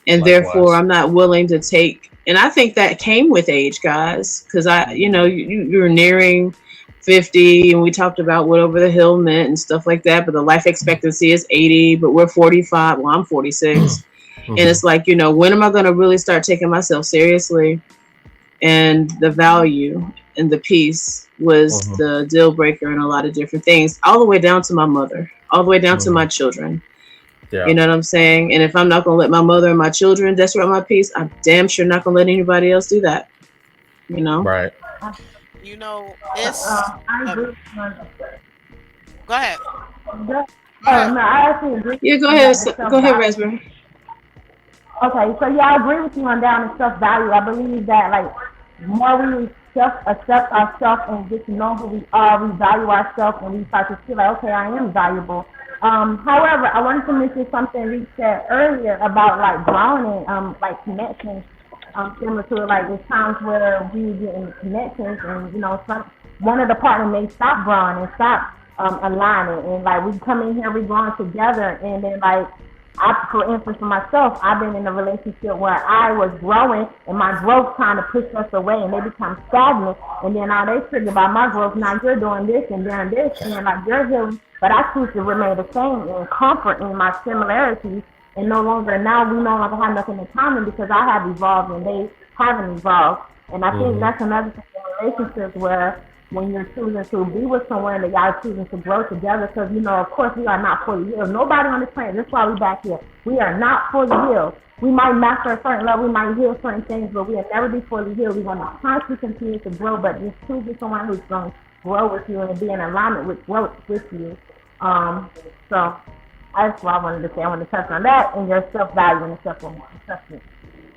And therefore, I'm not willing to take, and I think that came with age, guys, because you're nearing 50, and we talked about what over the hill meant and stuff like that. But the life expectancy is 80, but we're 45. Well, I'm 46. And it's like, you know, when am I going to really start taking myself seriously? And the value and the peace was the deal breaker in a lot of different things, all the way down to my mother, all the way down to my children. Yeah. You know what I'm saying? And if I'm not going to let my mother and my children disrupt my peace, I'm damn sure not going to let anybody else do that. You know? Right. You know, it's... I agree. Go ahead. No, I actually agree. Yeah, go ahead. Go ahead, Raspberry. Okay, so yeah, I agree with you on down to self-value. I believe that, like, more we accept ourselves and get to know who we are, we value ourselves, and we start to feel like, okay, I am valuable. However, I wanted to mention something we said earlier about like growing and like connections. Similar to like there's times where we get in connections and you know one of the partners may stop growing and stop aligning, and like we come in here, we growing together, and then like for instance, for myself, I've been in a relationship where I was growing and my growth kind of pushed us away and they become stagnant, and then now they triggered by my growth. Now you're doing this and doing this, and like you're healing, but I choose to remain the same and comfort in my similarities, and we no longer have nothing in common because I have evolved and they haven't evolved. And I think that's another thing in relationships where when you're choosing to be with someone that y'all are choosing to grow together. Because, you know, of course, we are not fully healed. Nobody on this planet, that's why we back here. We are not fully healed. We might master a certain level, we might heal certain things, but we'll never be fully healed. We're going to constantly continue to grow, but just choosing someone who's going to grow with you and be in alignment with growth with you. So that's what I wanted to say. I wanted to touch on that and your self-value and self-assessment.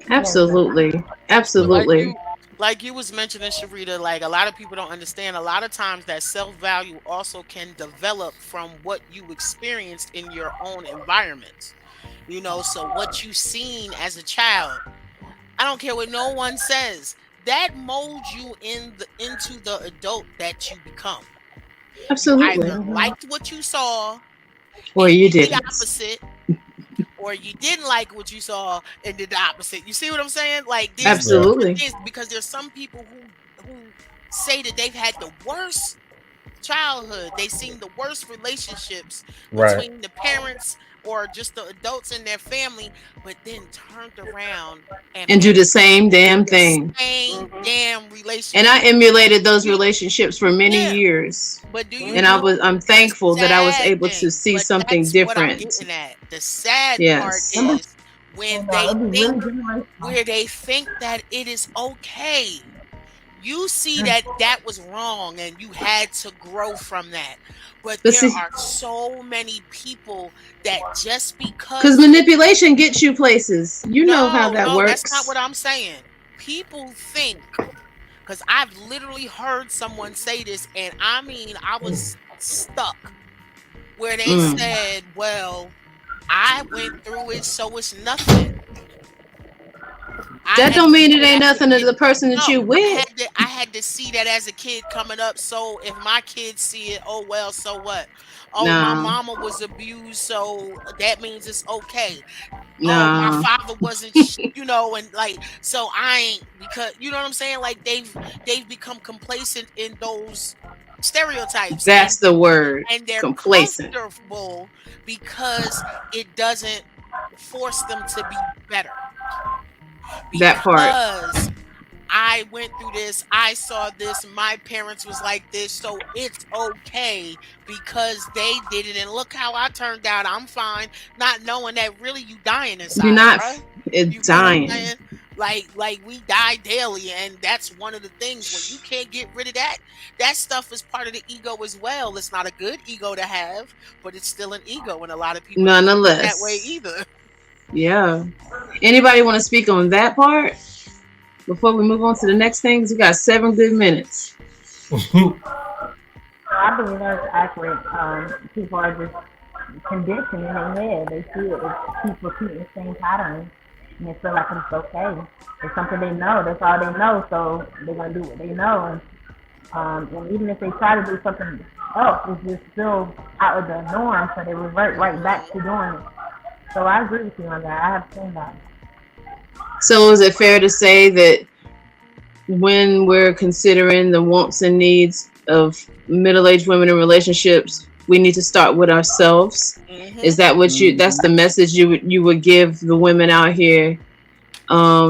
Absolutely. Absolutely. Like you was mentioning, Sharita, like a lot of people don't understand. A lot of times that self-value also can develop from what you experienced in your own environment. You know, so what you seen as a child, I don't care what no one says, that molds you into the adult that you become. Absolutely. You either liked what you saw, or you did the opposite, or you didn't like what you saw and did the opposite. You see what I'm saying? Like, absolutely, because there's some people who say that they've had the worst childhood. They've seen the worst relationships between the parents or just the adults in their family, but then turned around and do the same damn thing. Same damn relationship. And I emulated those relationships for many years. But do you? And I'm thankful that I was able to see something different. What I'm getting at. The sad part is when they think that it is okay. You see that was wrong and you had to grow from that. But there are so many people that just because manipulation gets you places. You know how that works. That's not what I'm saying. People think, because I've literally heard someone say this, and I mean, I was stuck where they said, well, I went through it, so it's nothing. That don't mean it ain't nothing to the person that you with. I had to see that as a kid coming up. So if my kids see it, oh well, so what? Oh, my mama was abused, so that means it's okay. Oh, my father wasn't, and like, so I ain't, because you know what I'm saying? Like they've become complacent in those stereotypes. That's the word. And they're complacent. Comfortable because it doesn't force them to be better. That part. Because I went through this, I saw this, my parents was like this, so it's okay because they did it, and look how I turned out. I'm fine, not knowing that really you dying inside. You're not dying. Like we die daily, and that's one of the things when you can't get rid of that. That stuff is part of the ego as well. It's not a good ego to have, but it's still an ego, and a lot of people nonetheless don't that way either. Yeah. Anybody want to speak on that part before we move on to the next things? We got 7 good minutes. I believe that's accurate. People are just conditioned in their head. They see it. They keep repeating the same patterns, and they feel like it's okay. It's something they know. That's all they know. So they're gonna do what they know. And even if they try to do something else, it's just still out of the norm. So they revert right back to doing it. So I agree with you on that. I have seen that. So is it fair to say that when we're considering the wants and needs of middle-aged women in relationships, we need to start with ourselves? Mm-hmm. Is that what that's the message you would give the women out here?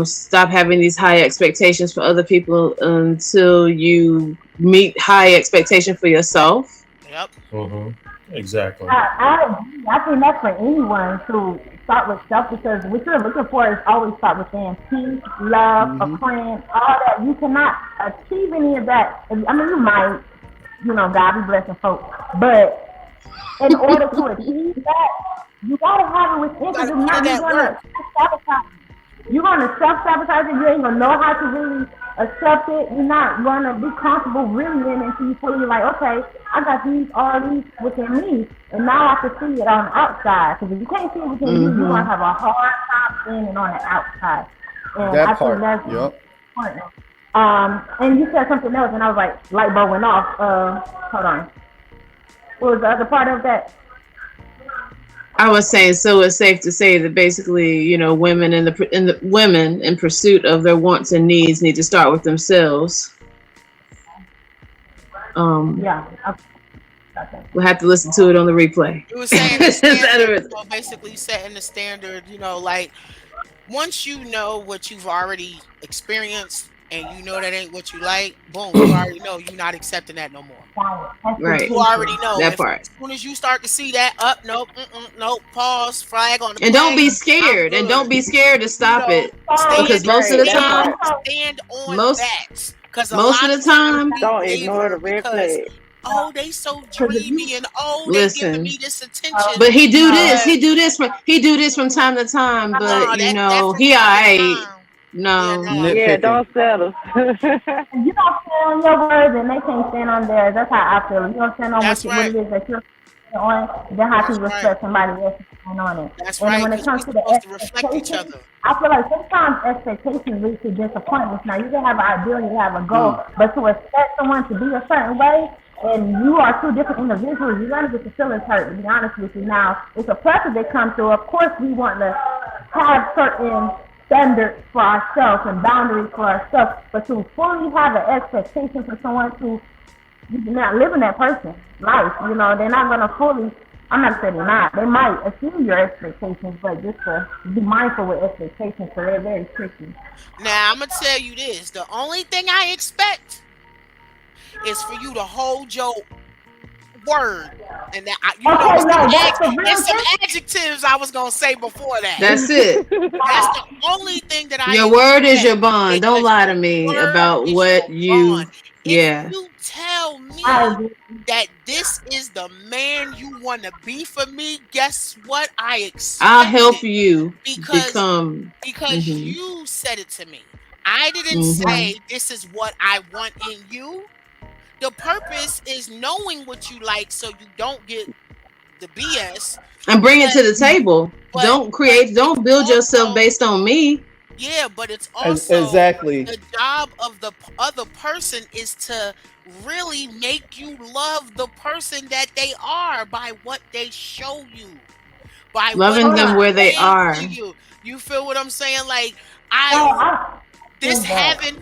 Stop having these high expectations for other people until you meet high expectation for yourself? Yep. Mm-hmm. Exactly. I think that's for anyone to start with self, because what you're looking for is always start within. Peace, love, a friend, all that. You cannot achieve any of that. I mean, you might, God be blessing folks, but in order to achieve that, you gotta have it within. Because if not, you're gonna sabotage. You're gonna self-sabotage it. You ain't gonna know how to really accept it. You're not gonna be comfortable really in it until you feel like, okay, I got all these within me, and now I can see it on the outside. Because if you can't see it within you, you're gonna have a hard time seeing it on the outside. And that I part, think that's important. And you said something else, and I was like, light bulb went off. Hold on. What was the other part of that? I was saying, so it's safe to say that basically, women in the women in pursuit of their wants and needs need to start with themselves. Yeah. We'll have to listen to it on the replay. It was saying the standard, basically setting the standard, like once you know what you've already experienced and you know that ain't what you like, boom, you already know you're not accepting that no more. Right. You already know that part. As soon as you start to see that, nope, pause, flag on the And don't play, be scared. And don't be scared to stop it. stand, Because most of the time, stand on most that. Because most of the time, don't ignore the red flag. Oh, they so dreamy and they listen. giving me this attention. But he do this from time to time. But you know, he alright. No. Yeah, don't settle. You don't stand on your words and they can't stand on theirs. That's how I feel. You don't stand on what it is that you're on, then how to respect somebody else stand on it. That's and right. when it comes to the expectations, I feel like sometimes expectations lead to disappointments. Now you can have an ideal, you have a goal, but to expect someone to be a certain way, and you are two different individuals, you're gonna get your feelings hurt. To be honest with you, now it's a pressure that comes through. Of course, we want to have certain standards for ourselves and boundaries for ourselves, but to fully have an expectation for someone to not living that person's life, you know, they're not gonna fully. I'm not saying they're not. They might assume your expectations, but just to be mindful with expectations, so they're very tricky. Now I'm gonna tell you this: the only thing I expect is for you to hold your word, and that there's some adjectives I was gonna say before that. That's it. That's the only thing that I. Your word is your bond. Don't lie to me about what you. If you tell me that this is the man you want to be for me, guess what? I'll help you because because you said it to me. I didn't say this is what I want in you. The purpose is knowing what you like so you don't get the BS. And bring it to the table. Don't build yourself based on me. Yeah, but it's also exactly the job of the other person is to really make you love the person that they are by what they show you. By loving them where they are. You feel what I'm saying? Like having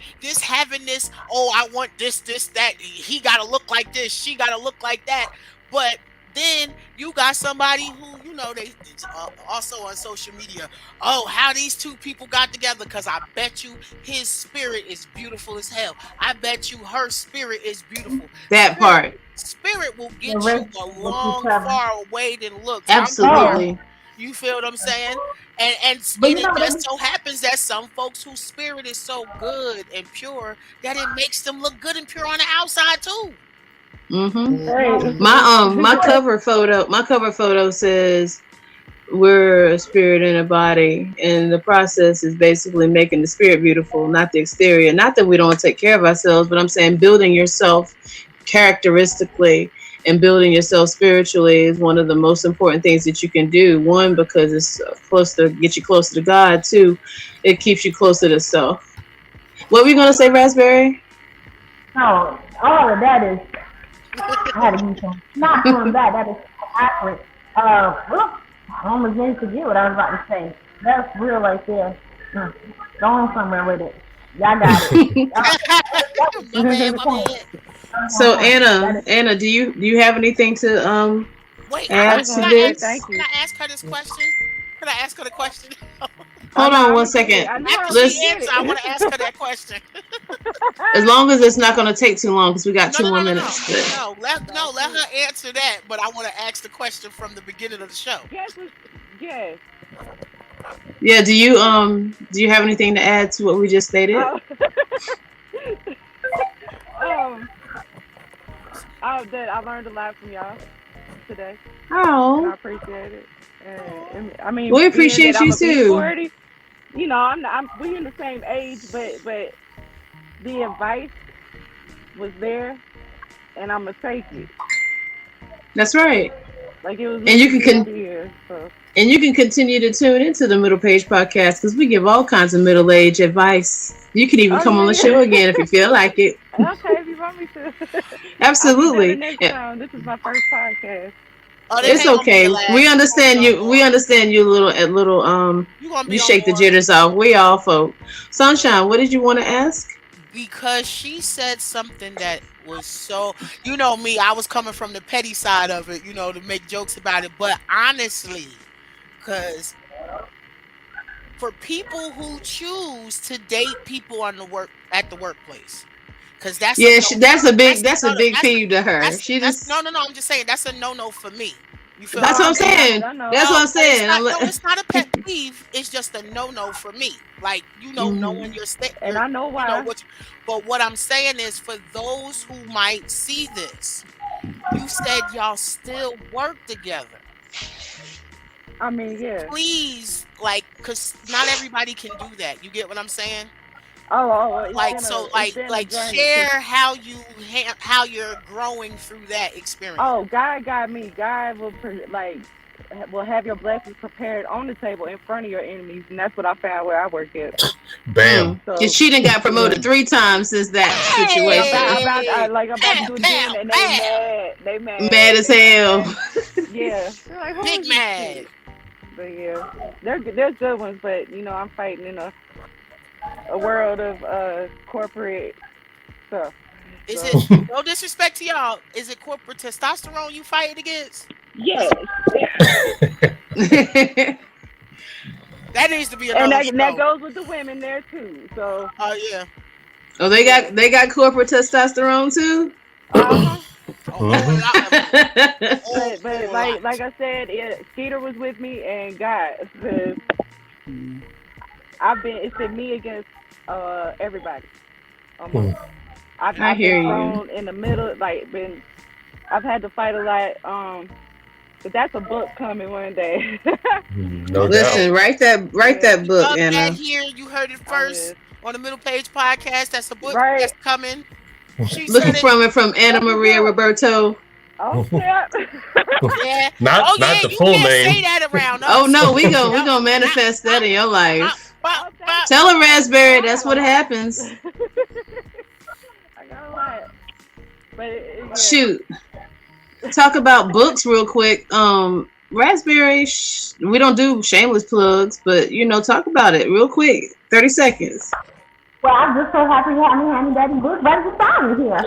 this, I want this, that. He gotta look like this, she gotta look like that. But then you got somebody who, you know, they also on social media. Oh, how these two people got together? Because I bet you his spirit is beautiful as hell. I bet you her spirit is beautiful. Spirit will get you a long, far away than looks. Absolutely. You feel what I'm saying? And it just so happens that some folks whose spirit is so good and pure that it makes them look good and pure on the outside too. My cover photo says we're a spirit and a body, and the process is basically making the spirit beautiful, not the exterior. Not that we don't take care of ourselves, but I'm saying building yourself characteristically and building yourself spiritually is one of the most important things that you can do. One, because it's get you closer to God. Two, it keeps you closer to self. What were you gonna say, Raspberry? No, all of that is. I had to use some. Not doing that. That is accurate. I almost didn't forget what I was about to say. That's real right there. Go on somewhere with it. Y'all got it. So Anna, do you have anything to add to this? Can I ask her this question? Can I ask her the question? Hold on 1 second. I want to ask her that question. As long as it's not going to take too long, because we got 2 more minutes. Let her answer that. But I want to ask the question from the beginning of the show. Yes. Yeah. Do you have anything to add to what we just stated? I learned a lot from y'all today. Oh. And I appreciate it. And I mean, we appreciate you too. 40, you know, we're in the same age, but the advice was there, and I'm gonna take it. That's right. Like it was. And you can continue to tune into the MiddlePage Podcast because we give all kinds of middle age advice. You can even come on the show again if you feel like it. Okay, if you want me to. Absolutely. Next time. This is my first podcast. It's okay. We understand you. We understand you a little. You shake the jitters off. We all folk. Sunshine, what did you want to ask? Because she said something that was so. You know me. I was coming from the petty side of it. You know, to make jokes about it. But honestly, because for people who choose to date people at the workplace. Because that's that's a big peeve to her. No. I'm just saying that's a no for me. You feel that's me? what I'm saying. That's what I'm saying. It's not a pet peeve. It's just a no for me. Like knowing your state, and I know why. But what I'm saying is, for those who might see this, you said y'all still work together. I mean, yeah. Please, because not everybody can do that. You get what I'm saying? Share how you're growing through that experience. Oh, God got me. God will have your blessings prepared on the table in front of your enemies, and that's what I found where I work at. Bam. So, she done got promoted 3 times since that situation. I'm about to do it again, and they mad. Mad as hell. Yeah. Big mad. But yeah, there's good ones, but I'm fighting in a world of corporate stuff. Is it, no disrespect to y'all, is it corporate testosterone you fighting against? Yes. That needs to be another and that goes with the women there too. So. Oh yeah. Oh, they got corporate testosterone too. But like I said, Skeeter was with me, and God, it's been me against everybody. I've been thrown in the middle, I've had to fight a lot. But that's a book coming one day. Listen, write that book, Anna. Here, you heard it first on the MiddlePage Podcast. That's a book that's coming. Looking from Anna Maria Roberto. Oh yeah. Yeah. Not the full name. Say that around us. Oh no, we gonna manifest that in your life. Tell her, Raspberry, that's what happens. I got a lot. But shoot. Talk about books real quick. Raspberry, we don't do shameless plugs, but talk about it real quick. 30 seconds. Well, I'm just so happy you have me Handy Daddy book right beside me here.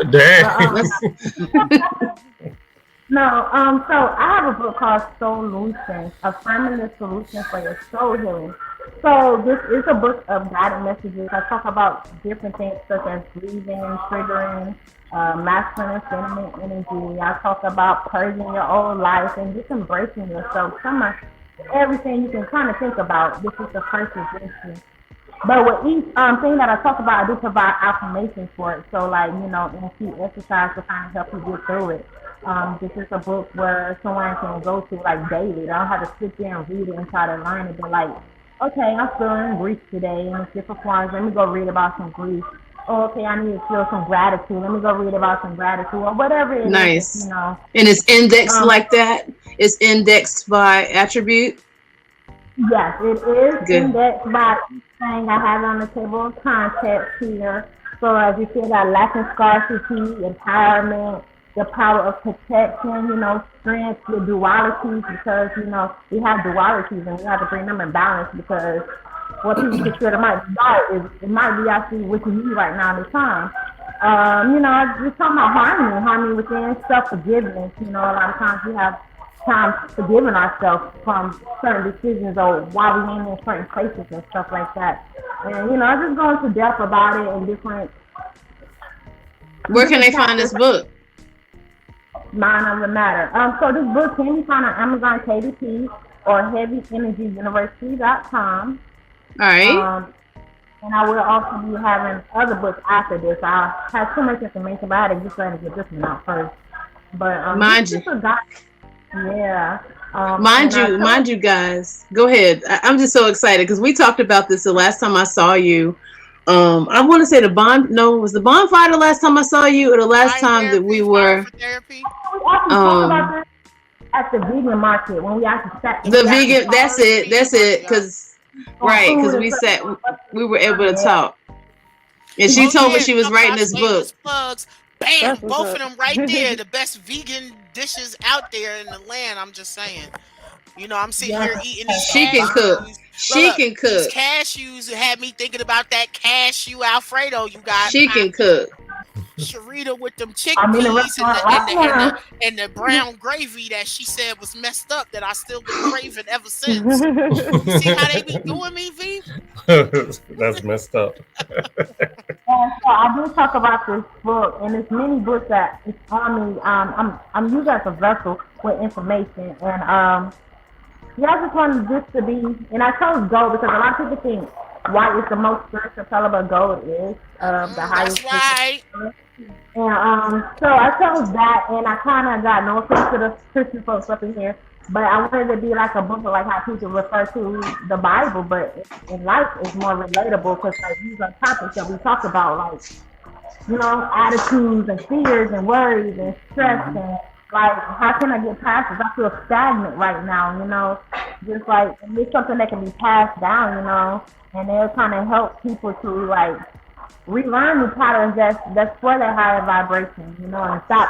So I have a book called Solutions, Affirmative Solutions for Your Soul Healing. So this is a book of guided messages. I talk about different things such as breathing, triggering, masculine and feminine energy. I talk about purging your old life and just embracing yourself. Everything you can kind of think about. This is the first edition. But with each thing that I talk about, I do provide affirmations for it. So, and a few exercises to kind of help you get through it. This is a book where someone can go to daily. They don't have to sit there and read it and try to learn it. But okay, I'm feeling grief today, and it's different forms. Let me go read about some grief. Oh, okay, I need to feel some gratitude. Let me go read about some gratitude or whatever it is. Nice. And it's indexed like that? It's indexed by attribute? Yes, it is indexed by each thing I have on the table of context here. So as you feel that lack and scarcity, empowerment, the power of protection, strength, the dualities, because, we have dualities and we have to bring them in balance because what people consider might be dark it might be actually what you need right now at the time. I just talking about harmony within self-forgiveness. A lot of times we have times forgiving ourselves from certain decisions or why we ain't in certain places and stuff like that. And, I just go into depth about it and different. Where can they find this book? Mind Over Matter. So this book can be found on Amazon KDP or HeavyEnergyUniversity.com. All right. And I will also be having other books after this. I have too much information, but I had to just trying to get this one out first. But mind you, mind you, guys. Go ahead. I'm just so excited because we talked about this the last time I saw you. I want to say was the bonfire the last time I saw you, or the last time that we were? We talked about this at the vegan market when we actually sat. That's it. Because we were able to talk, and she told me she was writing this book. Plugs. Bam! Both of them right there. The best vegan dishes out there in the land. I'm just saying. I'm sitting here eating these. She can cook. She can cook. These cashews had me thinking about that cashew Alfredo you got. She can cook. Sharita with them I'm in the chickpeas restaurant right now. and the brown gravy that she said was messed up that I still been craving ever since. You see how they be doing me, V? That's messed up. And so I do talk about this book, and there's many books that it's on me. I'm used as a vessel with information, and yeah, I just wanted this to be, and I chose gold because a lot of people think white is the most spiritual color, but gold is the highest. That's right. And so I chose that, and I kind of got no offense to the Christian folks up in here, but I wanted it to be like a book of like how people refer to the Bible, but in life it's more relatable because like these are topics that we talk about, like, you know, attitudes and fears and worries and stress and like how can I get past this? I feel stagnant right now, you know, just like and it's something that can be passed down, you know, and they'll kind of help people to like relearn the patterns that's for that higher vibration, you know, and stop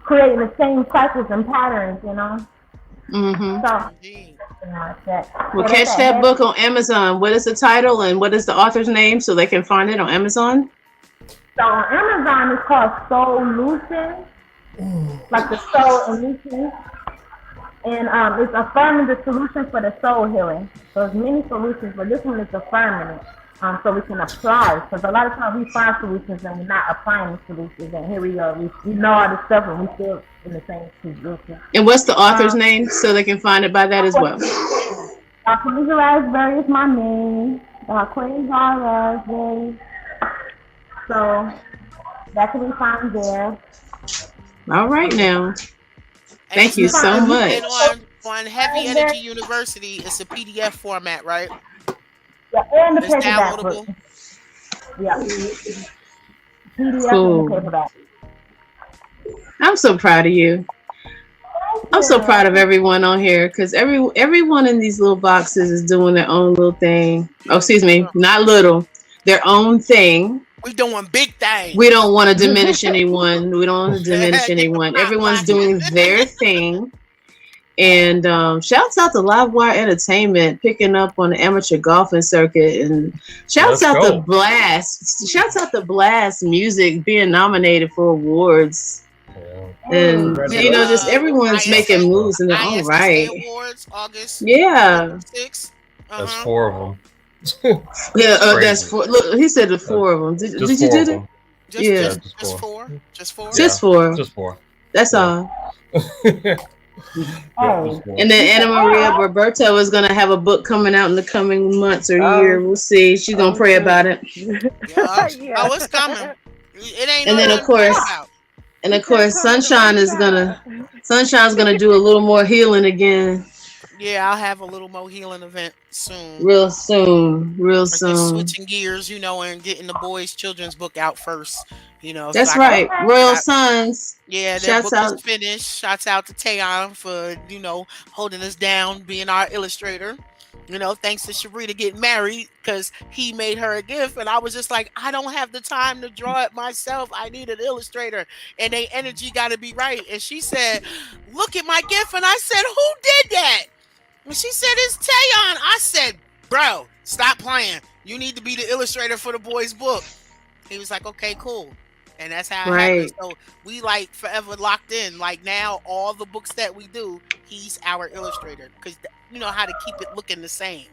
creating the same cycles and patterns, you know. Mm-hmm. So, Well, catch that book on Amazon. What is the title and what is the author's name so they can find it on Amazon? So on Amazon it's called Solution, like the soul and Lucian. And it's affirming the solution for the soul healing. So there's many solutions, but this one is affirming it. So we can apply, because a lot of times we find solutions and we're not applying the solutions. And here we go, we know all this stuff and we still in the same situation. And what's the author's name so they can find it by that as well? Queen Raspberry is my name. Queen Raspberry. So that can be found there. All right now. Thank you so much. And on Heavy Energy University, it's a PDF format, right? Yeah, and the It's paperback downloadable. book. Yeah. PDF Cool. and the paperback. I'm so proud of you. I'm so proud of everyone on here because everyone in these little boxes is doing their own little thing. Oh, excuse me, not little, their own thing. We doing big things. We don't want to diminish anyone. We don't want to diminish anyone. Everyone's doing their thing. And shouts out to Livewire Entertainment picking up on the amateur golfing circuit, and shouts out to Blast. Shouts out to Blast Music being nominated for awards. Yeah. And you know, just everyone's making moves in their own right. Awards, August 6th. That's 4 of them. Yeah, that's 4. Look, he said the 4 of them. Did you do that? Yeah, just four. Just 4. Just 4. Just 4. That's all. Oh. And then Anna Maria Roberto is gonna have a book coming out in the coming months or year. We'll see. She's gonna pray about it. Yeah. Oh, it's coming. It ain't. And then of course, Sunshine's gonna do a little more healing again. Yeah, I'll have a little more healing event soon. Real soon. Just switching gears, you know, and getting the boys' children's book out first. You know, that's right. Royal Sons. Yeah, that book is finished. Shouts out to Tayon for, you know, holding us down, being our illustrator. You know, thanks to Sharita getting married because he made her a gift. And I was just like, I don't have the time to draw it myself. I need an illustrator. And their energy got to be right. And she said, look at my gift. And I said, who did that? And she said, it's Tayon. I said, bro, stop playing. You need to be the illustrator for the boys' book. He was like, okay, cool. And that's how it happened. So we like forever locked in. Like now, all the books that we do, he's our illustrator because you know how to keep it looking the same.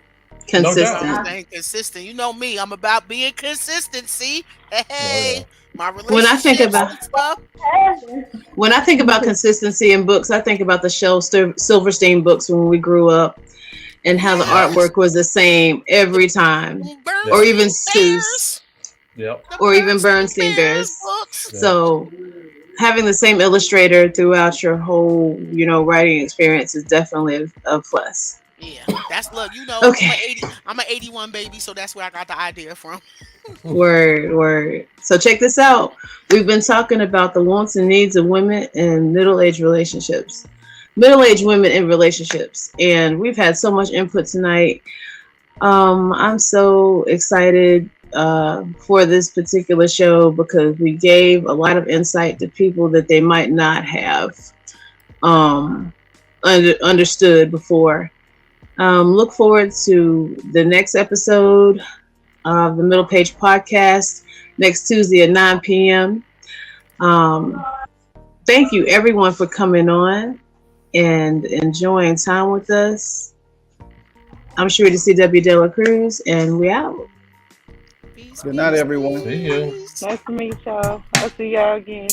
Consistent. Consistent. You know me. I'm about being consistency. Hey, my relationship. When I think about consistency in books, I think about the Shel Silverstein books when we grew up, and how the artwork was the same every time, or even Seuss. Yep. Or even Bernstein Bears. So having the same illustrator throughout your whole, you know, writing experience is definitely a plus. Yeah, that's look, you know, okay. I'm an 81 baby, so that's where I got the idea from. Word. So check this out. We've been talking about the wants and needs of women in middle-aged relationships. Middle-aged women in relationships. And we've had so much input tonight. I'm so excited for this particular show because we gave a lot of insight to people that they might not have understood before. Look forward to the next episode of the MiddlePage Podcast next Tuesday at 9 p.m. Thank you everyone for coming on and enjoying time with us. I'm Sharita C.W. Dela Cruz, and we out. Peace, Good night, everyone. See ya. Nice to meet y'all. I'll see y'all again.